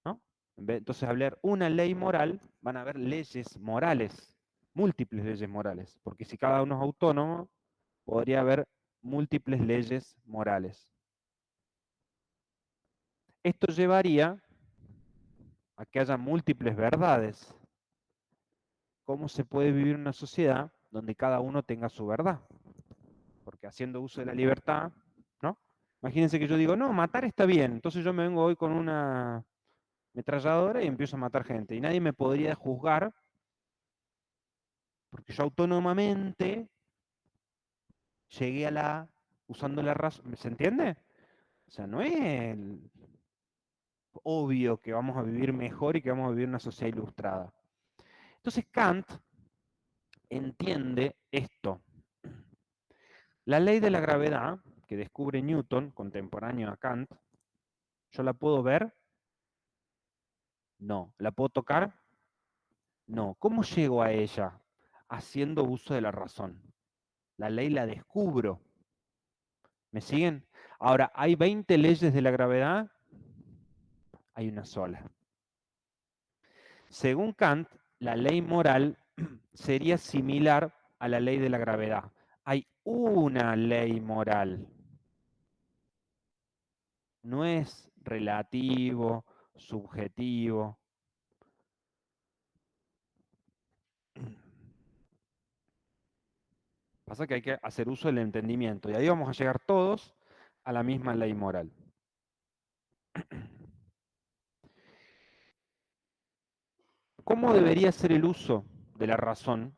¿no? Entonces, hablar una ley moral, van a haber leyes morales, múltiples leyes morales, porque si cada uno es autónomo, podría haber múltiples leyes morales. Esto llevaría a que haya múltiples verdades. ¿Cómo se puede vivir una sociedad donde cada uno tenga su verdad? Porque haciendo uso de la libertad, ¿no? Imagínense que yo digo, no, matar está bien, entonces yo me vengo hoy con una ametralladora y empiezo a matar gente. Y nadie me podría juzgar porque yo autónomamente llegué a usando la razón. ¿Se entiende? O sea, no es obvio que vamos a vivir mejor y que vamos a vivir una sociedad ilustrada. Entonces Kant entiende esto. La ley de la gravedad, que descubre Newton, contemporáneo a Kant, ¿yo la puedo ver? No. ¿La puedo tocar? No. ¿Cómo llego a ella? Haciendo uso de la razón. La ley la descubro. ¿Me siguen? Ahora, ¿hay 20 leyes de la gravedad? Hay una sola. Según Kant, la ley moral sería similar a la ley de la gravedad. Hay una ley moral. No es relativo, subjetivo. Pasa que hay que hacer uso del entendimiento y ahí vamos a llegar todos a la misma ley moral. ¿Cómo debería ser el uso de la razón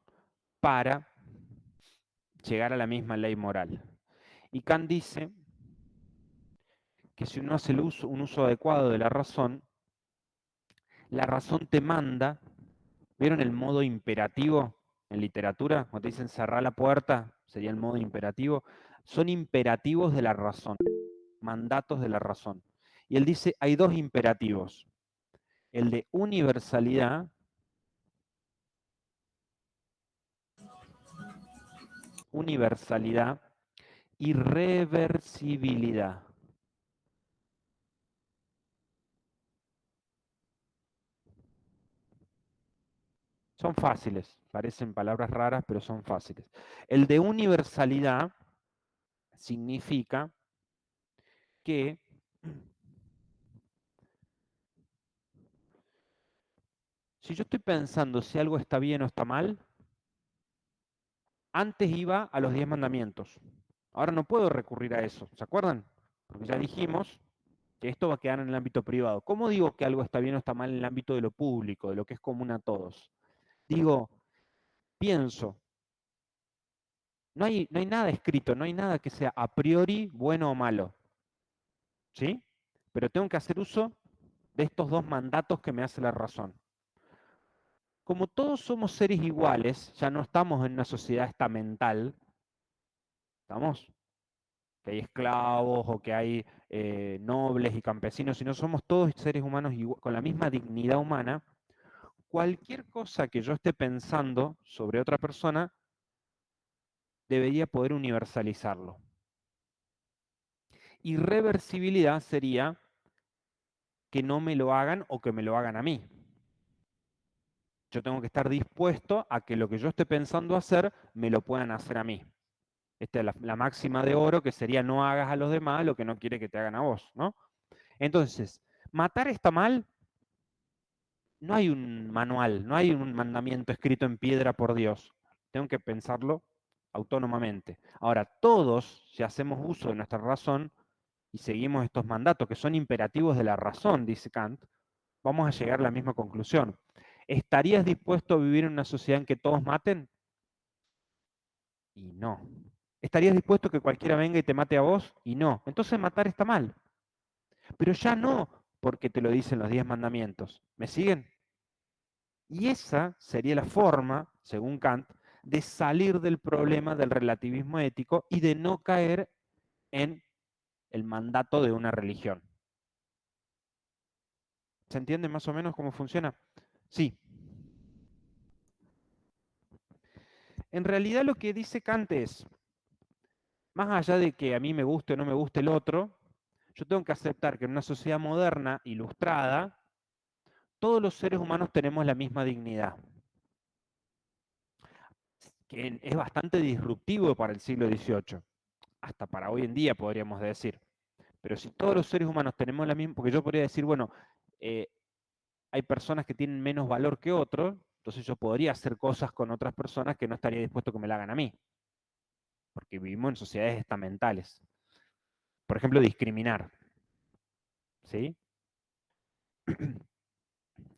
para llegar a la misma ley moral? Y Kant dice que si uno hace un uso adecuado de la razón te manda. ¿Vieron el modo imperativo en literatura? Cuando te dicen cerrar la puerta, sería el modo imperativo. Son imperativos de la razón, mandatos de la razón. Y él dice, hay dos imperativos, el de universalidad, y reversibilidad. Son fáciles, parecen palabras raras, pero son fáciles. El de universalidad significa que si yo estoy pensando si algo está bien o está mal, antes iba a los 10 mandamientos. Ahora no puedo recurrir a eso, ¿se acuerdan? Porque ya dijimos que esto va a quedar en el ámbito privado. ¿Cómo digo que algo está bien o está mal en el ámbito de lo público, de lo que es común a todos? Digo, pienso, no hay nada escrito, no hay nada que sea a priori bueno o malo, ¿sí? Pero tengo que hacer uso de estos dos mandatos que me hace la razón. Como todos somos seres iguales, ya no estamos en una sociedad estamental, ¿estamos? Que hay esclavos o que hay nobles y campesinos, sino somos todos seres humanos con la misma dignidad humana, cualquier cosa que yo esté pensando sobre otra persona debería poder universalizarlo. Irreversibilidad sería que no me lo hagan o que me lo hagan a mí. Yo tengo que estar dispuesto a que lo que yo esté pensando hacer me lo puedan hacer a mí. Esta es la máxima de oro, que sería no hagas a los demás lo que no quiere que te hagan a vos, ¿no? Entonces, matar está mal. No hay un manual, no hay un mandamiento escrito en piedra por Dios. Tengo que pensarlo autónomamente. Ahora, todos, si hacemos uso de nuestra razón y seguimos estos mandatos que son imperativos de la razón, dice Kant, vamos a llegar a la misma conclusión. ¿Estarías dispuesto a vivir en una sociedad en que todos maten? Y no. ¿Estarías dispuesto a que cualquiera venga y te mate a vos? Y no. Entonces matar está mal. Pero ya no porque te lo dicen los 10 mandamientos. ¿Me siguen? Y esa sería la forma, según Kant, de salir del problema del relativismo ético y de no caer en el mandato de una religión. ¿Se entiende más o menos cómo funciona? Sí. En realidad lo que dice Kant es, más allá de que a mí me guste o no me guste el otro, yo tengo que aceptar que en una sociedad moderna, ilustrada, todos los seres humanos tenemos la misma dignidad, que es bastante disruptivo para el siglo XVIII, hasta para hoy en día podríamos decir. Pero si todos los seres humanos tenemos la misma, porque yo podría decir, bueno, eh, hay personas que tienen menos valor que otros, entonces yo podría hacer cosas con otras personas que no estaría dispuesto a que me la hagan a mí, porque vivimos en sociedades estamentales. Por ejemplo, discriminar, ¿sí?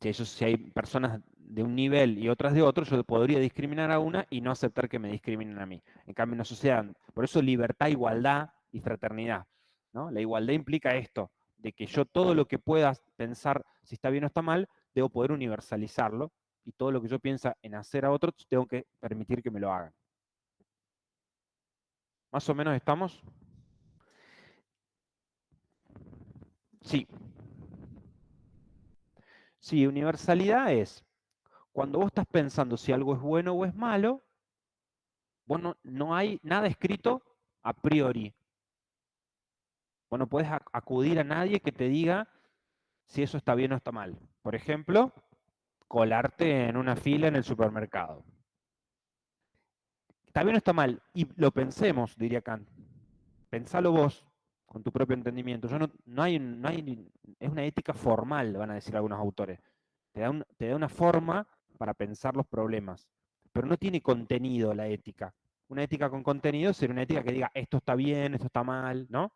Si hay personas de un nivel y otras de otro, yo podría discriminar a una y no aceptar que me discriminen a mí. En cambio, en una sociedad, por eso libertad, igualdad y fraternidad, ¿no? La igualdad implica esto, de que yo todo lo que pueda pensar si está bien o está mal, debo poder universalizarlo, y todo lo que yo piensa en hacer a otros, tengo que permitir que me lo hagan. ¿Más o menos estamos? Sí. Sí, universalidad es cuando vos estás pensando si algo es bueno o es malo, vos no hay nada escrito a priori. Vos no podés acudir a nadie que te diga si eso está bien o está mal. Por ejemplo, colarte en una fila en el supermercado. ¿Está bien o está mal? Y lo pensemos, diría Kant. Pensalo vos, con tu propio entendimiento. Es una ética formal, van a decir algunos autores. Te da una forma para pensar los problemas, pero no tiene contenido la ética. Una ética con contenido sería una ética que diga esto está bien, esto está mal, ¿no?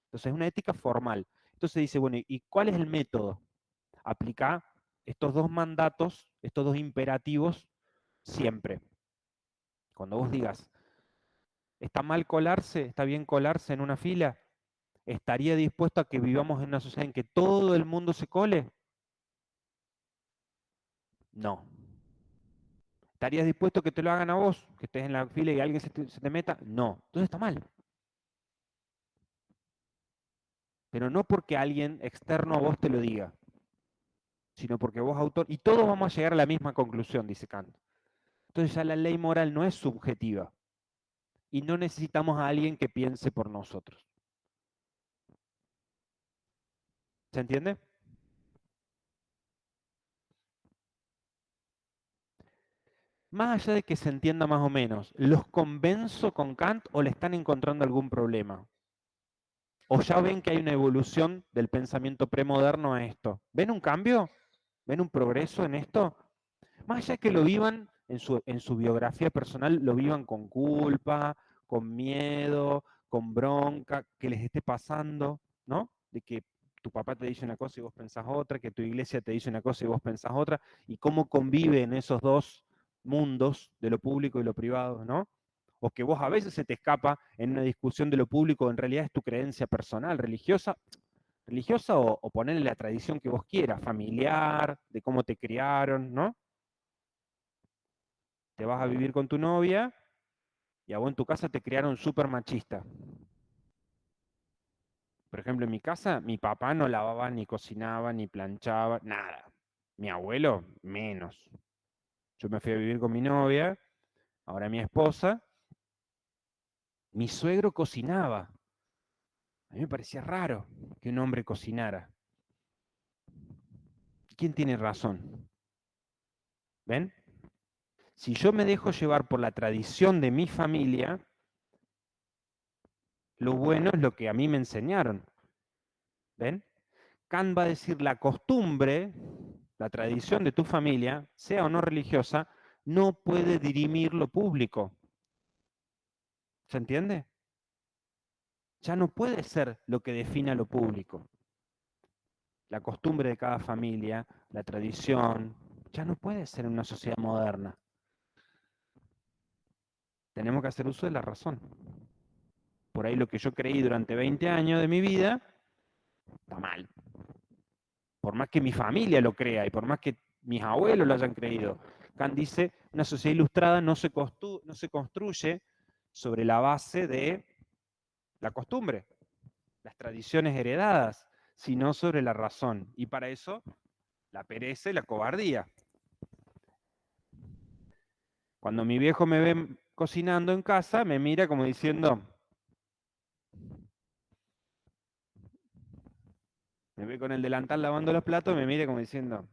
Entonces es una ética formal. Entonces dice, bueno, ¿y cuál es el método? Aplica estos dos mandatos, estos dos imperativos, siempre. Cuando vos digas, ¿está mal colarse? ¿Está bien colarse en una fila? ¿Estaría dispuesto a que vivamos en una sociedad en que todo el mundo se cole? No. ¿Estarías dispuesto a que te lo hagan a vos? ¿Que estés en la fila y alguien se te meta? No. Entonces está mal. Pero no porque alguien externo a vos te lo diga, sino porque vos autor... Y todos vamos a llegar a la misma conclusión, dice Kant. Entonces ya la ley moral no es subjetiva y no necesitamos a alguien que piense por nosotros. ¿Se entiende? Más allá de que se entienda más o menos, ¿los convenzo con Kant o le están encontrando algún problema? ¿O ya ven que hay una evolución del pensamiento premoderno a esto? ¿Ven un cambio? ¿Ven un progreso en esto? Más allá de que lo vivan en su biografía personal, lo vivan con culpa, con miedo, con bronca, que les esté pasando, ¿no? De que tu papá te dice una cosa y vos pensás otra, que tu iglesia te dice una cosa y vos pensás otra, y cómo conviven esos dos mundos de lo público y lo privado, ¿no? O que vos a veces se te escapa en una discusión de lo público, en realidad es tu creencia personal, religiosa o ponerle la tradición que vos quieras, familiar, de cómo te criaron, ¿no? Te vas a vivir con tu novia y a vos en tu casa te criaron súper machista. Por ejemplo, en mi casa, mi papá no lavaba, ni cocinaba, ni planchaba, nada. Mi abuelo, menos. Yo me fui a vivir con mi novia, ahora mi esposa. Mi suegro cocinaba. A mí me parecía raro que un hombre cocinara. ¿Quién tiene razón? ¿Ven? Si yo me dejo llevar por la tradición de mi familia, lo bueno es lo que a mí me enseñaron. ¿Ven? Kant va a decir la costumbre, la tradición de tu familia, sea o no religiosa, no puede dirimir lo público. ¿Se entiende? Ya no puede ser lo que defina lo público. La costumbre de cada familia, la tradición, ya no puede ser en una sociedad moderna. Tenemos que hacer uso de la razón. Por ahí lo que yo creí durante 20 años de mi vida está mal. Por más que mi familia lo crea y por más que mis abuelos lo hayan creído. Kant dice, una sociedad ilustrada no se construye sobre la base de la costumbre, las tradiciones heredadas, sino sobre la razón. Y para eso, la pereza y la cobardía. Cuando mi viejo me ve cocinando en casa, me mira como diciendo, me ve con el delantal lavando los platos, me mira como diciendo,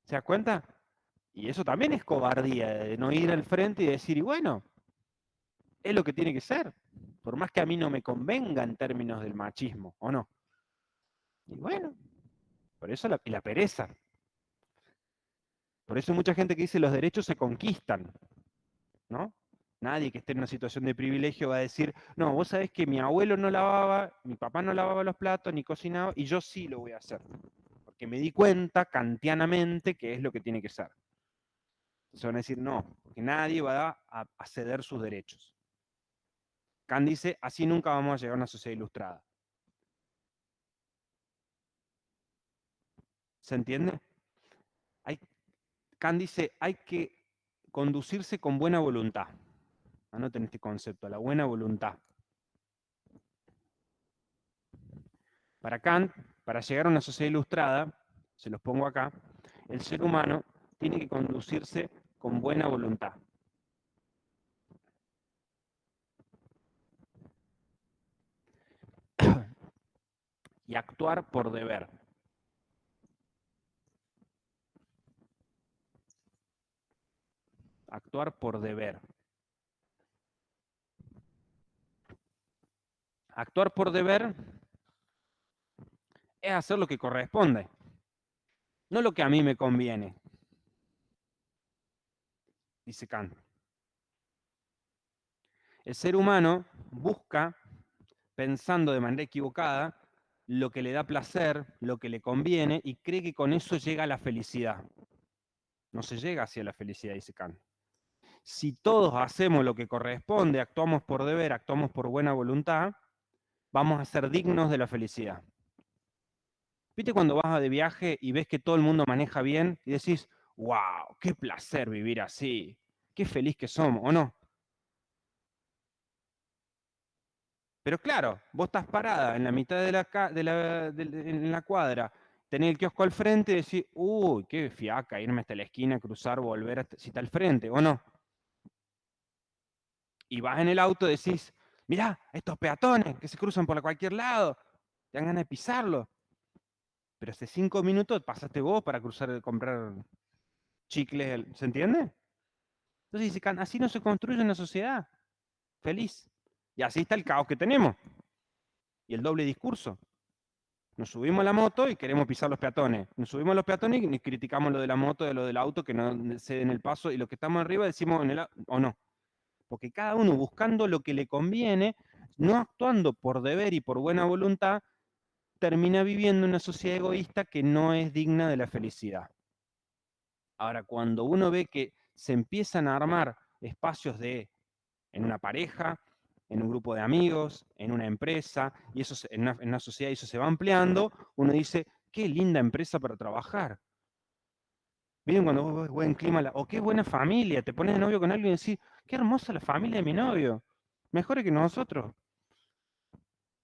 ¿se das cuenta? Y eso también es cobardía, de no ir al frente y decir, y bueno, es lo que tiene que ser, por más que a mí no me convenga en términos del machismo, ¿o no? Y bueno, por eso y la pereza. Por eso hay mucha gente que dice los derechos se conquistan, ¿no? Nadie que esté en una situación de privilegio va a decir, no, vos sabés que mi abuelo no lavaba, mi papá no lavaba los platos ni cocinaba, y yo sí lo voy a hacer. Porque me di cuenta kantianamente que es lo que tiene que ser. Entonces van a decir, no, porque nadie va a ceder sus derechos. Kant dice, así nunca vamos a llegar a una sociedad ilustrada. ¿Se entiende? Kant dice, hay que conducirse con buena voluntad. Anoten este concepto, la buena voluntad. Para Kant, para llegar a una sociedad ilustrada, se los pongo acá, el ser humano tiene que conducirse con buena voluntad. Y actuar por deber. Actuar por deber. Actuar por deber es hacer lo que corresponde, no lo que a mí me conviene, dice Kant. El ser humano busca, pensando de manera equivocada, lo que le da placer, lo que le conviene, y cree que con eso llega a la felicidad. No se llega hacia la felicidad, dice Kant. Si todos hacemos lo que corresponde, actuamos por deber, actuamos por buena voluntad, vamos a ser dignos de la felicidad. ¿Viste cuando vas de viaje y ves que todo el mundo maneja bien y decís, wow, qué placer vivir así, qué feliz que somos, ¿o no? Pero claro, vos estás parada en la mitad en la cuadra, tenés el kiosco al frente y decís, uy, qué fiaca, irme hasta la esquina, cruzar, volver, si está al frente, ¿o no? Y vas en el auto y decís, mirá, estos peatones que se cruzan por cualquier lado, te dan ganas de pisarlo. Pero hace 5 minutos pasaste vos para cruzar, comprar chicles, ¿se entiende? Entonces dice Kant, así no se construye una sociedad feliz. Y así está el caos que tenemos. Y el doble discurso. Nos subimos a la moto y queremos pisar los peatones. Nos subimos a los peatones y criticamos lo de la moto, de lo del auto, que no ceden el paso. Y lo que estamos arriba decimos o no. Porque cada uno buscando lo que le conviene, no actuando por deber y por buena voluntad, termina viviendo una sociedad egoísta que no es digna de la felicidad. Ahora, cuando uno ve que se empiezan a armar espacios en una pareja, en un grupo de amigos, en una empresa, y eso en una sociedad y eso se va ampliando, uno dice, qué linda empresa para trabajar. Miren cuando vos ves buen clima, o qué buena familia, te pones de novio con alguien y decís, qué hermosa la familia de mi novio, mejor que nosotros.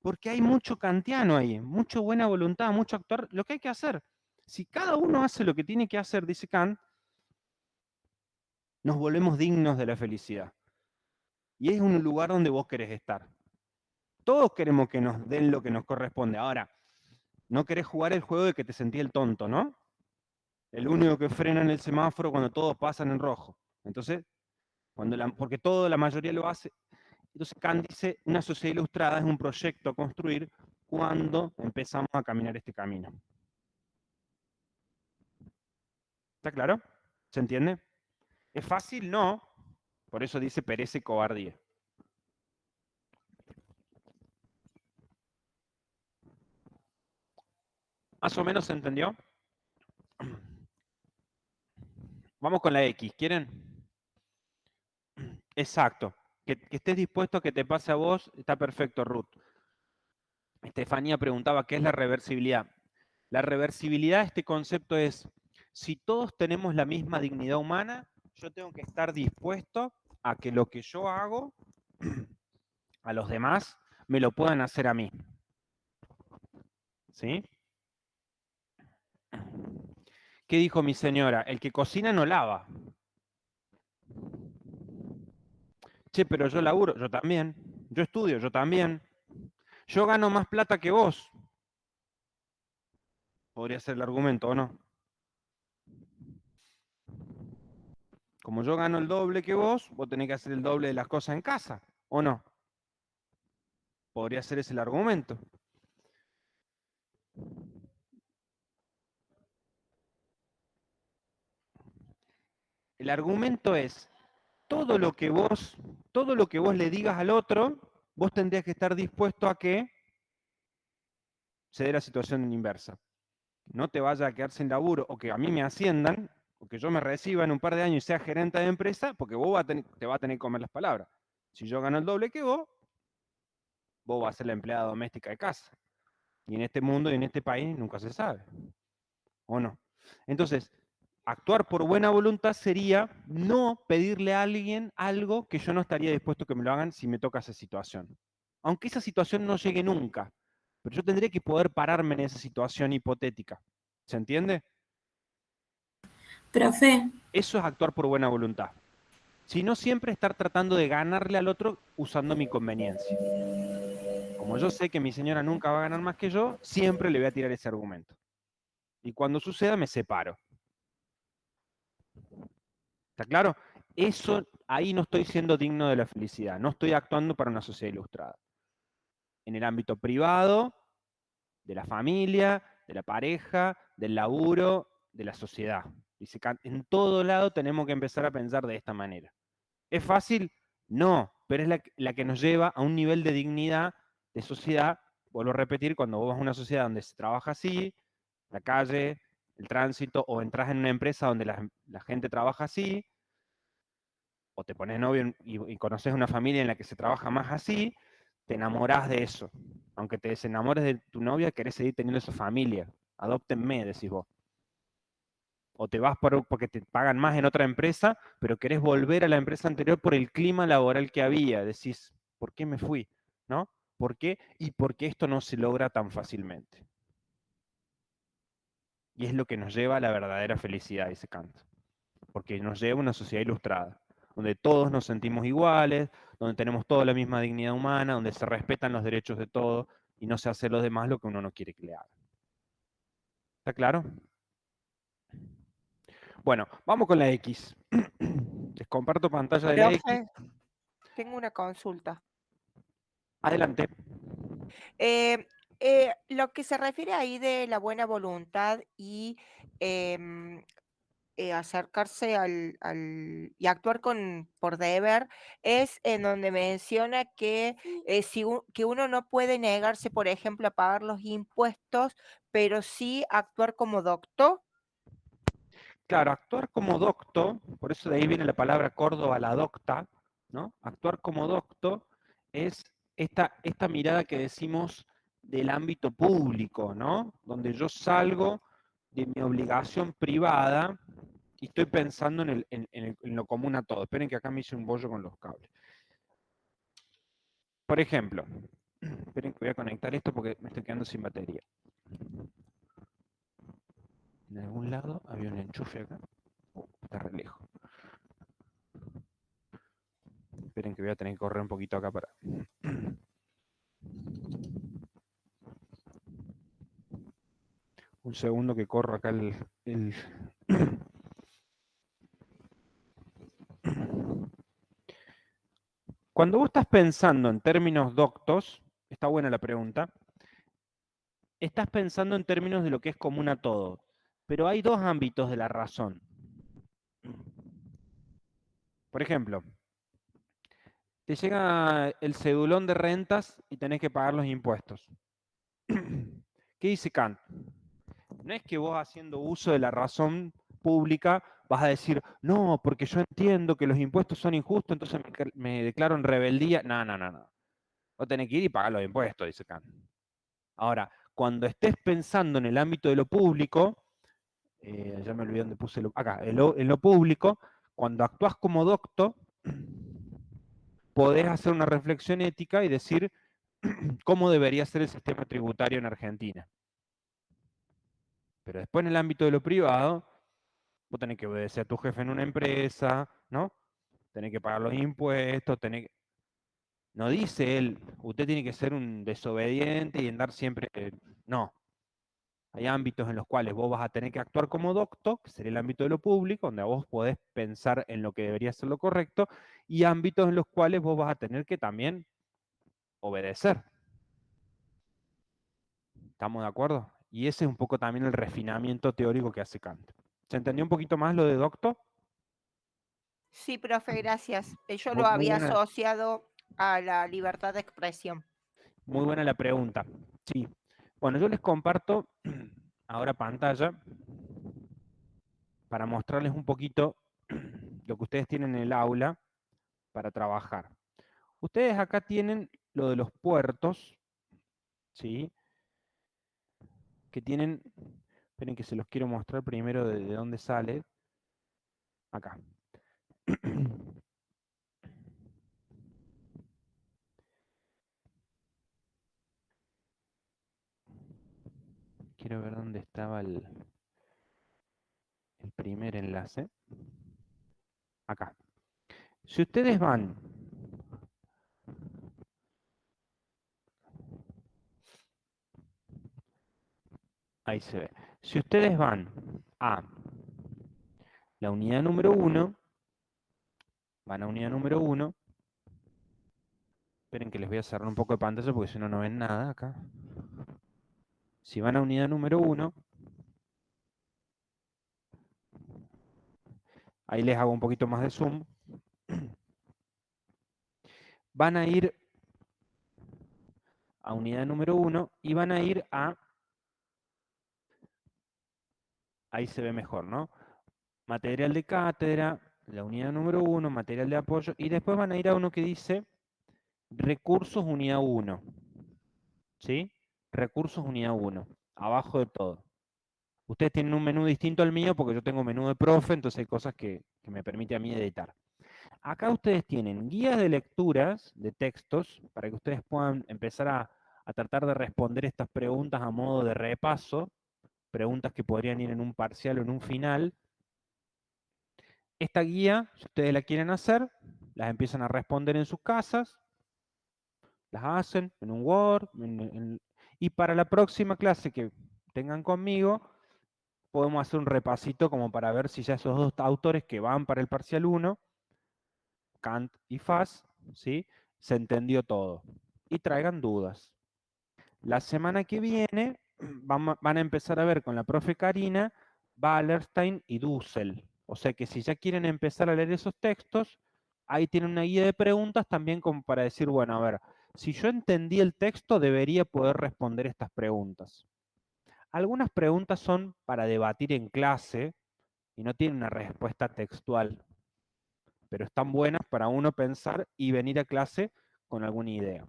Porque hay mucho kantiano ahí, mucha buena voluntad, mucho actuar, lo que hay que hacer. Si cada uno hace lo que tiene que hacer, dice Kant, nos volvemos dignos de la felicidad. Y es un lugar donde vos querés estar. Todos queremos que nos den lo que nos corresponde. Ahora, no querés jugar el juego de que te sentí el tonto, ¿no? El único que frena en el semáforo cuando todos pasan en rojo. Entonces, porque la mayoría lo hace. Entonces, Kant dice, una sociedad ilustrada es un proyecto a construir cuando empezamos a caminar este camino. ¿Está claro? ¿Se entiende? ¿Es fácil? No. Por eso dice pereza y cobardía. ¿Más o menos se entendió? Vamos con la X, ¿quieren? Exacto. Que estés dispuesto a que te pase a vos, está perfecto, Ruth. Estefanía preguntaba, ¿qué es la reversibilidad? La reversibilidad, este concepto es, si todos tenemos la misma dignidad humana, yo tengo que estar dispuesto a que lo que yo hago a los demás me lo puedan hacer a mí. ¿Sí? ¿Qué dijo mi señora? El que cocina no lava. Che, pero yo laburo, yo también. Yo estudio, yo también. Yo gano más plata que vos. Podría ser el argumento, ¿o no? Como yo gano el doble que vos tenés que hacer el doble de las cosas en casa, ¿o no? Podría ser ese el argumento. El argumento es, todo lo que vos le digas al otro, vos tendrías que estar dispuesto a que se dé la situación inversa. No te vaya a quedar sin laburo, o que a mí me asciendan, o que yo me reciba en un par de años y sea gerente de empresa, porque vos te vas a tener que comer las palabras. Si yo gano el doble que vos vas a ser la empleada doméstica de casa. Y en este mundo y en este país nunca se sabe. ¿O no? Entonces, actuar por buena voluntad sería no pedirle a alguien algo que yo no estaría dispuesto a que me lo hagan si me toca esa situación. Aunque esa situación no llegue nunca. Pero yo tendría que poder pararme en esa situación hipotética. ¿Se entiende? Profe, Eso es actuar por buena voluntad. Si no siempre estar tratando de ganarle al otro usando mi conveniencia. Como yo sé que mi señora nunca va a ganar más que yo, siempre le voy a tirar ese argumento. Y cuando suceda me separo. ¿Está claro? Eso, ahí no estoy siendo digno de la felicidad, no estoy actuando para una sociedad ilustrada. En el ámbito privado, de la familia, de la pareja, del laburo, de la sociedad. Dice Kant, en todo lado tenemos que empezar a pensar de esta manera. ¿Es fácil? No, pero es la que nos lleva a un nivel de dignidad, de sociedad, vuelvo a repetir, cuando vos vas a una sociedad donde se trabaja así, la calle, el tránsito, o entras en una empresa donde la gente trabaja así, o te pones novio y conoces una familia en la que se trabaja más así, te enamorás de eso. Aunque te desenamores de tu novia, querés seguir teniendo esa familia. Adóptenme, decís vos. O te vas porque te pagan más en otra empresa, pero querés volver a la empresa anterior por el clima laboral que había. Decís, ¿por qué me fui? ¿No? ¿Por qué? Y porque esto no se logra tan fácilmente. Y es lo que nos lleva a la verdadera felicidad, dice Kant. Porque nos lleva a una sociedad ilustrada, donde todos nos sentimos iguales, donde tenemos toda la misma dignidad humana, donde se respetan los derechos de todos y no se hace a los demás lo que uno no quiere que le hagan. ¿Está claro? Bueno, vamos con la X. Les comparto pantalla de la X. Profe, tengo una consulta. Adelante. Lo que se refiere ahí de la buena voluntad y em, acercarse y actuar por deber es en donde menciona que, que uno no puede negarse, por ejemplo, a pagar los impuestos, pero sí actuar como doctor. Claro, actuar como docto, por eso de ahí viene la palabra Córdoba la docta, ¿no? Actuar como docto es esta mirada que decimos del ámbito público, ¿no? Donde yo salgo de mi obligación privada y estoy pensando en lo común a todo. Esperen que acá me hice un bollo con los cables. Por ejemplo, esperen que voy a conectar esto porque me estoy quedando sin batería. En algún lado había un enchufe acá. Está re lejos. Esperen que voy a tener que correr un poquito acá para... Un segundo que corro acá el... Cuando vos estás pensando en términos doctos, está buena la pregunta, estás pensando en términos de lo que es común a todo, pero hay dos ámbitos de la razón. Por ejemplo, te llega el cedulón de rentas y tenés que pagar los impuestos. ¿Qué dice Kant? No es que vos haciendo uso de la razón pública vas a decir, no, porque yo entiendo que los impuestos son injustos, entonces me declaro en rebeldía. No, no, no, no. Vos tenés que ir y pagar los impuestos, dice Kant. Ahora, cuando estés pensando en el ámbito de lo público, ya me olvidé dónde puse acá, en lo público, cuando actúas como docto, podés hacer una reflexión ética y decir cómo debería ser el sistema tributario en Argentina. Pero después en el ámbito de lo privado, vos tenés que obedecer a tu jefe en una empresa, ¿no? Tenés que pagar los impuestos, No dice él, usted tiene que ser un desobediente y andar siempre... no. Hay ámbitos en los cuales vos vas a tener que actuar como docto, que sería el ámbito de lo público, donde vos podés pensar en lo que debería ser lo correcto, y ámbitos en los cuales vos vas a tener que también obedecer. ¿Estamos de acuerdo? Y ese es un poco también el refinamiento teórico que hace Kant. ¿Se entendió un poquito más lo de docto? Sí, profe, gracias. Yo Muy, lo muy había buena, asociado a la libertad de expresión. muy buena la pregunta. Sí. Bueno, yo les comparto ahora pantalla para mostrarles un poquito lo que ustedes tienen en el aula para trabajar. Ustedes acá tienen lo de los puertos, ¿sí? Que tienen, esperen que se los quiero mostrar primero de dónde sale. Acá. Quiero ver dónde estaba el primer enlace. Acá. Si ustedes van ahí se ve. Si ustedes van a la unidad número 1, van a unidad número 1, esperen que les voy a cerrar un poco de pantalla porque si no, no ven nada acá. Si van a unidad número 1, ahí les hago un poquito más de zoom, van a ir a unidad número 1 y van a ir a, ahí se ve mejor, ¿no? Material de cátedra, la unidad número 1, material de apoyo, y después van a ir a uno que dice recursos unidad 1, ¿sí? Recursos unidad 1, abajo de todo. Ustedes tienen un menú distinto al mío porque yo tengo menú de profe, entonces hay cosas que me permite a mí editar. Acá ustedes tienen guías de lecturas de textos para que ustedes puedan empezar a tratar de responder estas preguntas a modo de repaso, preguntas que podrían ir en un parcial o en un final. Esta guía, si ustedes la quieren hacer, las empiezan a responder en sus casas, las hacen en un Word, y para la próxima clase que tengan conmigo, podemos hacer un repasito como para ver si ya esos dos autores que van para el parcial 1, Kant y Fass, ¿sí?, se entendió todo. Y traigan dudas. La semana que viene van a empezar a ver con la profe Karina, Wallerstein y Dussel. O sea que si ya quieren empezar a leer esos textos, ahí tienen una guía de preguntas también como para decir, bueno, a ver, si yo entendí el texto, debería poder responder estas preguntas. Algunas preguntas son para debatir en clase y no tienen una respuesta textual, pero están buenas para uno pensar y venir a clase con alguna idea.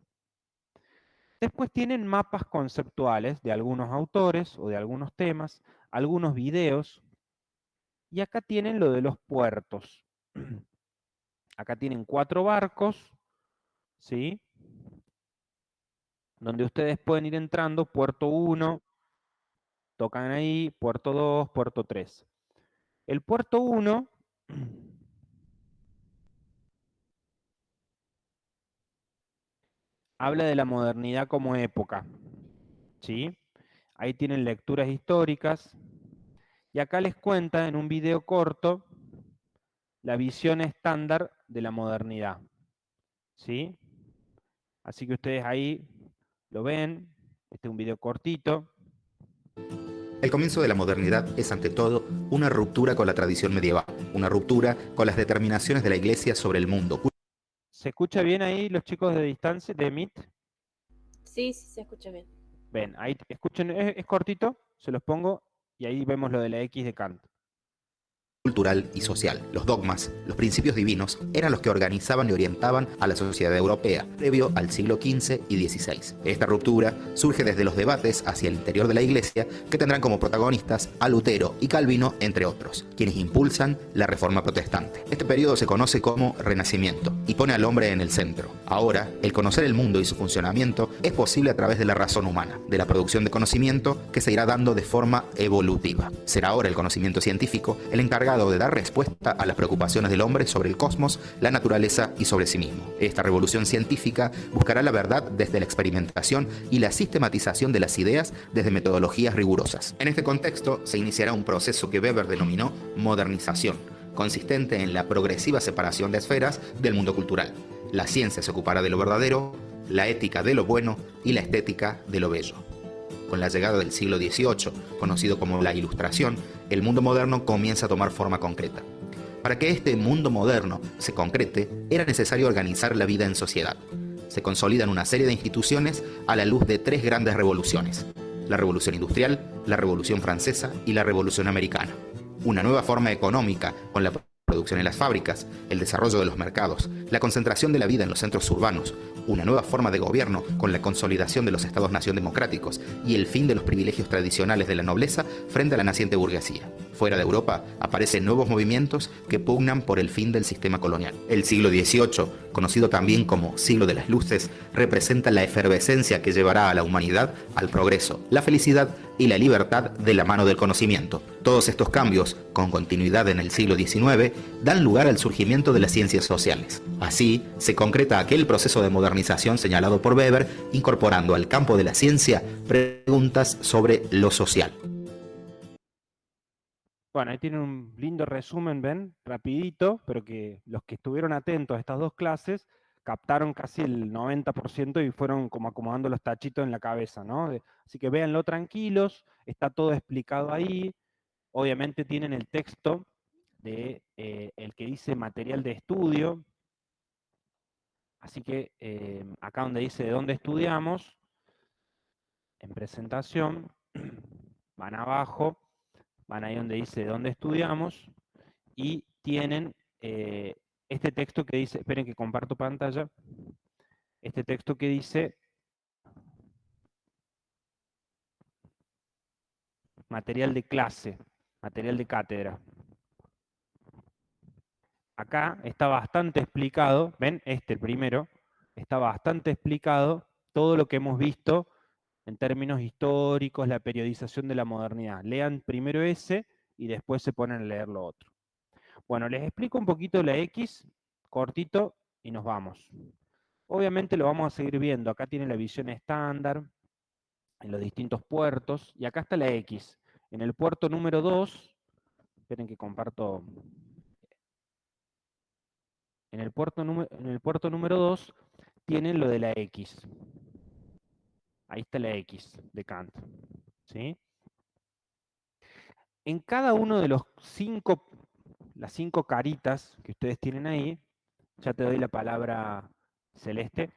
Después tienen mapas conceptuales de algunos autores o de algunos temas, algunos videos, y acá tienen lo de los puertos. Acá tienen 4 barcos, ¿sí?, donde ustedes pueden ir entrando, puerto 1, tocan ahí, puerto 2, puerto 3. El puerto 1 habla de la modernidad como época, ¿sí? Ahí tienen lecturas históricas, y acá les cuenta en un video corto la visión estándar de la modernidad, ¿sí? Así que ustedes ahí lo ven, este es un video cortito. El comienzo de la modernidad es ante todo una ruptura con la tradición medieval, una ruptura con las determinaciones de la Iglesia sobre el mundo. ¿Se escucha bien ahí los chicos de distancia, de Meet? Sí, sí, se escucha bien. Ven, ahí escuchen, es cortito, se los pongo y ahí vemos lo de la X de Kant. Cultural y social. Los dogmas, los principios divinos, eran los que organizaban y orientaban a la sociedad europea, previo al siglo XV y XVI. Esta ruptura surge desde los debates hacia el interior de la Iglesia, que tendrán como protagonistas a Lutero y Calvino, entre otros, quienes impulsan la Reforma Protestante. Este periodo se conoce como Renacimiento y pone al hombre en el centro. Ahora, el conocer el mundo y su funcionamiento es posible a través de la razón humana, de la producción de conocimiento que se irá dando de forma evolutiva. Será ahora el conocimiento científico el encargado de dar respuesta a las preocupaciones del hombre sobre el cosmos, la naturaleza y sobre sí mismo. Esta revolución científica buscará la verdad desde la experimentación y la sistematización de las ideas desde metodologías rigurosas. En este contexto se iniciará un proceso que Weber denominó modernización, consistente en la progresiva separación de esferas del mundo cultural. La ciencia se ocupará de lo verdadero, la ética de lo bueno y la estética de lo bello. Con la llegada del siglo XVIII, conocido como la Ilustración, el mundo moderno comienza a tomar forma concreta. Para que este mundo moderno se concrete, era necesario organizar la vida en sociedad. Se consolidan una serie de instituciones a la luz de 3 grandes revoluciones: la Revolución Industrial, la Revolución Francesa y la Revolución Americana. Una nueva forma económica con la producción en las fábricas, el desarrollo de los mercados, la concentración de la vida en los centros urbanos, una nueva forma de gobierno con la consolidación de los estados-nación democráticos y el fin de los privilegios tradicionales de la nobleza frente a la naciente burguesía. Fuera de Europa aparecen nuevos movimientos que pugnan por el fin del sistema colonial. El siglo XVIII, conocido también como siglo de las luces, representa la efervescencia que llevará a la humanidad al progreso, la felicidad y la libertad de la mano del conocimiento. Todos estos cambios, con continuidad en el siglo XIX, dan lugar al surgimiento de las ciencias sociales. Así, se concreta aquel proceso de modernización señalado por Weber, incorporando al campo de la ciencia preguntas sobre lo social. Bueno, ahí tienen un lindo resumen, ven, rapidito, pero que los que estuvieron atentos a estas 2 clases captaron casi el 90% y fueron como acomodando los tachitos en la cabeza, ¿no? Así que véanlo tranquilos, está todo explicado ahí. Obviamente tienen el texto de el que dice material de estudio. Así que acá donde dice de dónde estudiamos, en presentación, van abajo, van ahí donde dice dónde estudiamos, y tienen este texto que dice, esperen que comparto pantalla, este texto que dice material de clase, material de cátedra. Acá está bastante explicado, ven, este primero, está bastante explicado todo lo que hemos visto en términos históricos, la periodización de la modernidad. Lean primero ese y después se ponen a leer lo otro. Bueno, les explico un poquito la X, cortito, y nos vamos. Obviamente lo vamos a seguir viendo. Acá tiene la visión estándar, en los distintos puertos, y acá está la X. En el puerto número 2, esperen que comparto. En el puerto número 2 tienen lo de la X. Ahí está la X de Kant. ¿Sí? En cada uno de las 5 caritas que ustedes tienen ahí, ya te doy la palabra Celeste,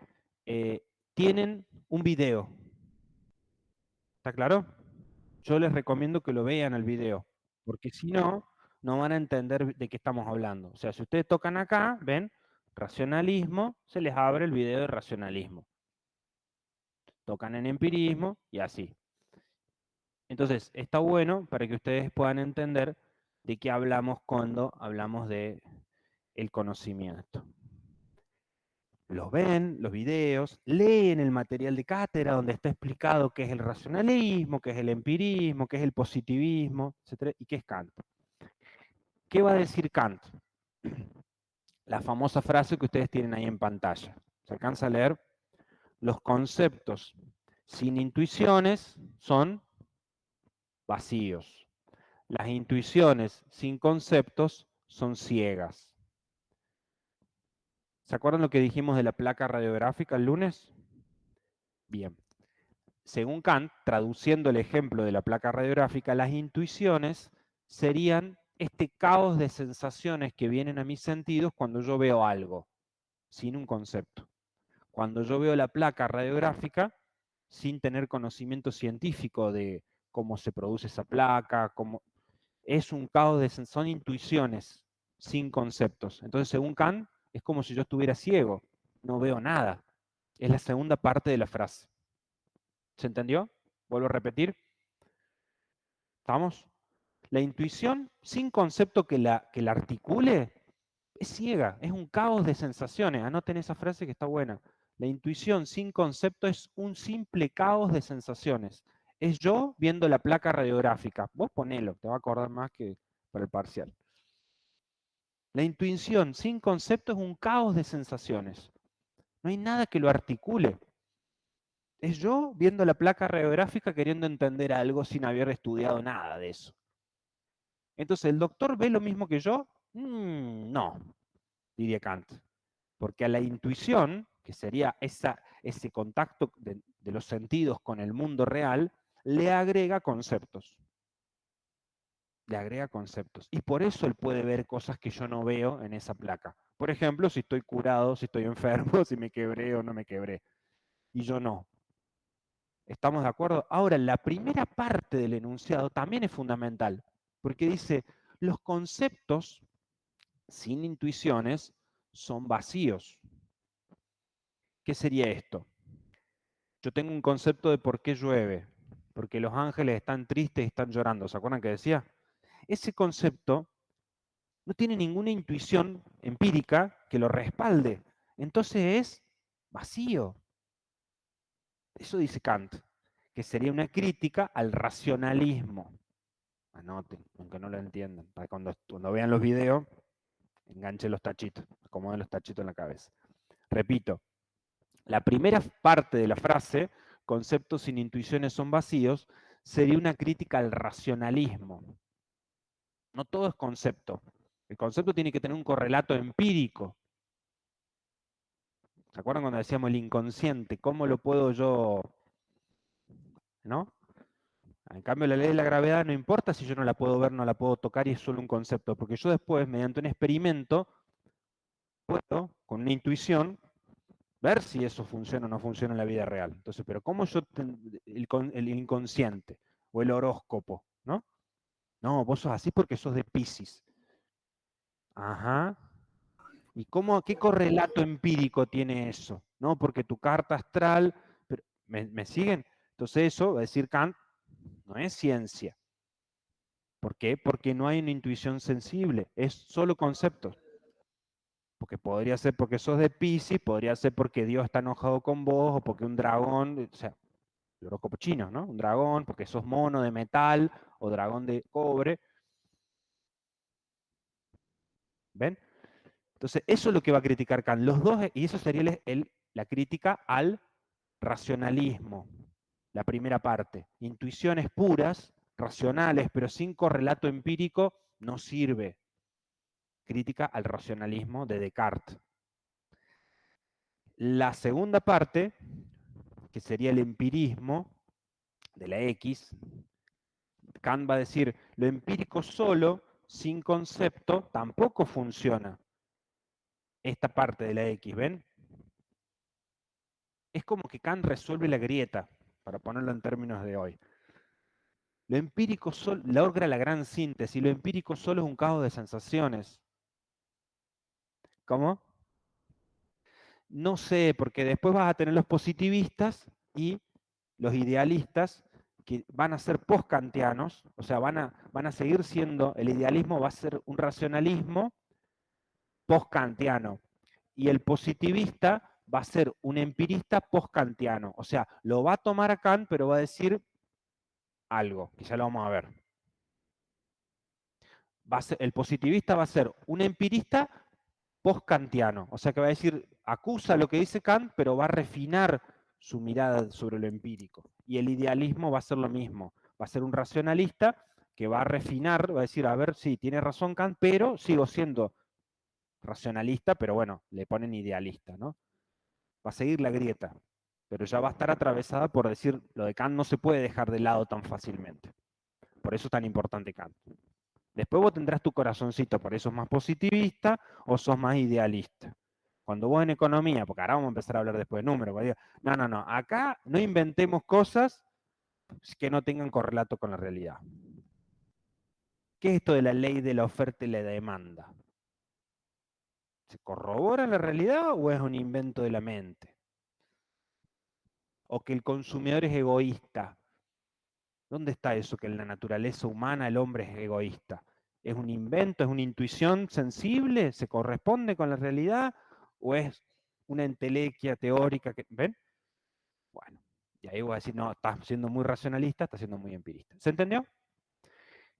tienen un video. ¿Está claro? Yo les recomiendo que lo vean al video, porque si no, no van a entender de qué estamos hablando. O sea, si ustedes tocan acá, ven, racionalismo, se les abre el video de racionalismo. Tocan en empirismo y así. Entonces, está bueno para que ustedes puedan entender de qué hablamos cuando hablamos de el conocimiento. Los ven, los videos, leen el material de cátedra donde está explicado qué es el racionalismo, qué es el empirismo, qué es el positivismo, etc. y qué es Kant. ¿Qué va a decir Kant? La famosa frase que ustedes tienen ahí en pantalla. ¿Se alcanza a leer? Los conceptos sin intuiciones son vacíos. Las intuiciones sin conceptos son ciegas. ¿Se acuerdan lo que dijimos de la placa radiográfica el lunes? Bien. Según Kant, traduciendo el ejemplo de la placa radiográfica, las intuiciones serían este caos de sensaciones que vienen a mis sentidos cuando yo veo algo, sin un concepto. Cuando yo veo la placa radiográfica, sin tener conocimiento científico de cómo se produce esa placa, es un caos de sensaciones, son intuiciones sin conceptos. Entonces, según Kant, es como si yo estuviera ciego, no veo nada. Es la segunda parte de la frase. ¿Se entendió? Vuelvo a repetir. ¿Estamos? La intuición sin concepto que la articule es ciega, es un caos de sensaciones. Anoten esa frase que está buena. La intuición sin concepto es un simple caos de sensaciones. Es yo viendo la placa radiográfica. Vos ponelo, te va a acordar más que para el parcial. La intuición sin concepto es un caos de sensaciones. No hay nada que lo articule. Es yo viendo la placa radiográfica queriendo entender algo sin haber estudiado nada de eso. Entonces, ¿el doctor ve lo mismo que yo? No, diría Kant. Porque a la intuición, que sería ese contacto de los sentidos con el mundo real, le agrega conceptos. Le agrega conceptos. Y por eso él puede ver cosas que yo no veo en esa placa. Por ejemplo, si estoy curado, si estoy enfermo, si me quebré o no me quebré. Y yo no. ¿Estamos de acuerdo? Ahora, la primera parte del enunciado también es fundamental, porque dice, los conceptos sin intuiciones son vacíos. ¿Qué sería esto? Yo tengo un concepto de por qué llueve, porque los ángeles están tristes y están llorando. ¿Se acuerdan que decía? Ese concepto no tiene ninguna intuición empírica que lo respalde. Entonces es vacío. Eso dice Kant, que sería una crítica al racionalismo. Anoten, aunque no lo entiendan, para cuando vean los videos, enganchen los tachitos, acomoden los tachitos en la cabeza. Repito, la primera parte de la frase, conceptos sin intuiciones son vacíos, sería una crítica al racionalismo. No todo es concepto. El concepto tiene que tener un correlato empírico. ¿Se acuerdan cuando decíamos el inconsciente? ¿Cómo lo puedo yo? ¿No? En cambio, la ley de la gravedad no importa si yo no la puedo ver, no la puedo tocar y es solo un concepto, porque yo después, mediante un experimento, puedo, con una intuición, ver si eso funciona o no funciona en la vida real. Entonces, pero ¿cómo yo, el inconsciente o el horóscopo, ¿no? No, vos sos así porque sos de Piscis. Ajá. ¿Y qué correlato empírico tiene eso? ¿No? Porque tu carta astral, pero, ¿me siguen? Entonces eso, va a decir Kant, no es ciencia. ¿Por qué? Porque no hay una intuición sensible, es solo conceptos. Porque podría ser porque sos de Piscis, podría ser porque Dios está enojado con vos, o porque un dragón, o sea, el horóscopo chino, ¿no? Un dragón, porque sos mono de metal, o dragón de cobre. ¿Ven? Entonces, eso es lo que va a criticar Kant. Los dos, y eso sería la crítica al racionalismo, la primera parte. Intuiciones puras, racionales, pero sin correlato empírico, no sirve. Crítica al racionalismo de Descartes. La segunda parte, que sería el empirismo de la X, Kant va a decir, lo empírico solo, sin concepto, tampoco funciona. Esta parte de la X, ¿ven? Es como que Kant resuelve la grieta, para ponerlo en términos de hoy. Lo empírico solo, logra la gran síntesis, lo empírico solo es un caos de sensaciones. ¿Cómo? No sé, porque después vas a tener los positivistas y los idealistas que van a ser post-kantianos, o sea, van a seguir siendo, el idealismo va a ser un racionalismo post-kantiano, y el positivista va a ser un empirista post-kantiano, o sea, lo va a tomar a Kant, pero va a decir algo, que ya lo vamos a ver. El positivista va a ser un empirista post-kantiano, o sea que va a decir, acusa lo que dice Kant, pero va a refinar su mirada sobre lo empírico. Y el idealismo va a ser lo mismo, va a ser un racionalista que va a refinar, va a decir, a ver, sí, tiene razón Kant, pero sigo siendo racionalista, pero bueno, le ponen idealista, ¿no? Va a seguir la grieta, pero ya va a estar atravesada por decir, lo de Kant no se puede dejar de lado tan fácilmente. Por eso es tan importante Kant. Después vos tendrás tu corazoncito, por eso sos más positivista o sos más idealista. Cuando vos en economía, porque ahora vamos a empezar a hablar después de números, no, acá no inventemos cosas que no tengan correlato con la realidad. ¿Qué es esto de la ley de la oferta y la demanda? ¿Se corrobora la realidad o es un invento de la mente? ¿O que el consumidor es egoísta? ¿Dónde está eso que en la naturaleza humana el hombre es egoísta? ¿Es un invento, es una intuición sensible? ¿Se corresponde con la realidad? ¿O es una entelequia teórica? ¿Ven? Bueno, y ahí voy a decir, no, estás siendo muy racionalista, estás siendo muy empirista. ¿Se entendió?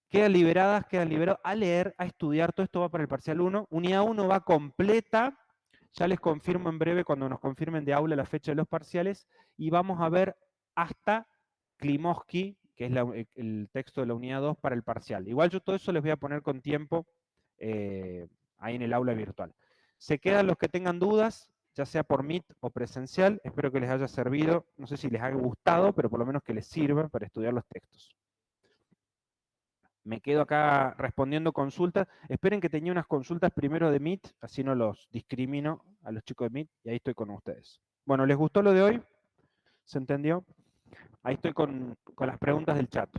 Quedan liberadas, quedan liberados a leer, a estudiar, todo esto va para el parcial 1. Unidad 1 va completa, ya les confirmo en breve cuando nos confirmen de aula la fecha de los parciales, y vamos a ver hasta Klimovsky, que es el texto de la unidad 2 para el parcial. Igual yo todo eso les voy a poner con tiempo ahí en el aula virtual. Se quedan los que tengan dudas, ya sea por Meet o presencial. Espero que les haya servido, no sé si les haya gustado, pero por lo menos que les sirva para estudiar los textos. Me quedo acá respondiendo consultas. Esperen que tenía unas consultas primero de Meet, así no los discrimino a los chicos de Meet, y ahí estoy con ustedes. Bueno, ¿les gustó lo de hoy? ¿Se entendió? Ahí estoy con las preguntas del chat.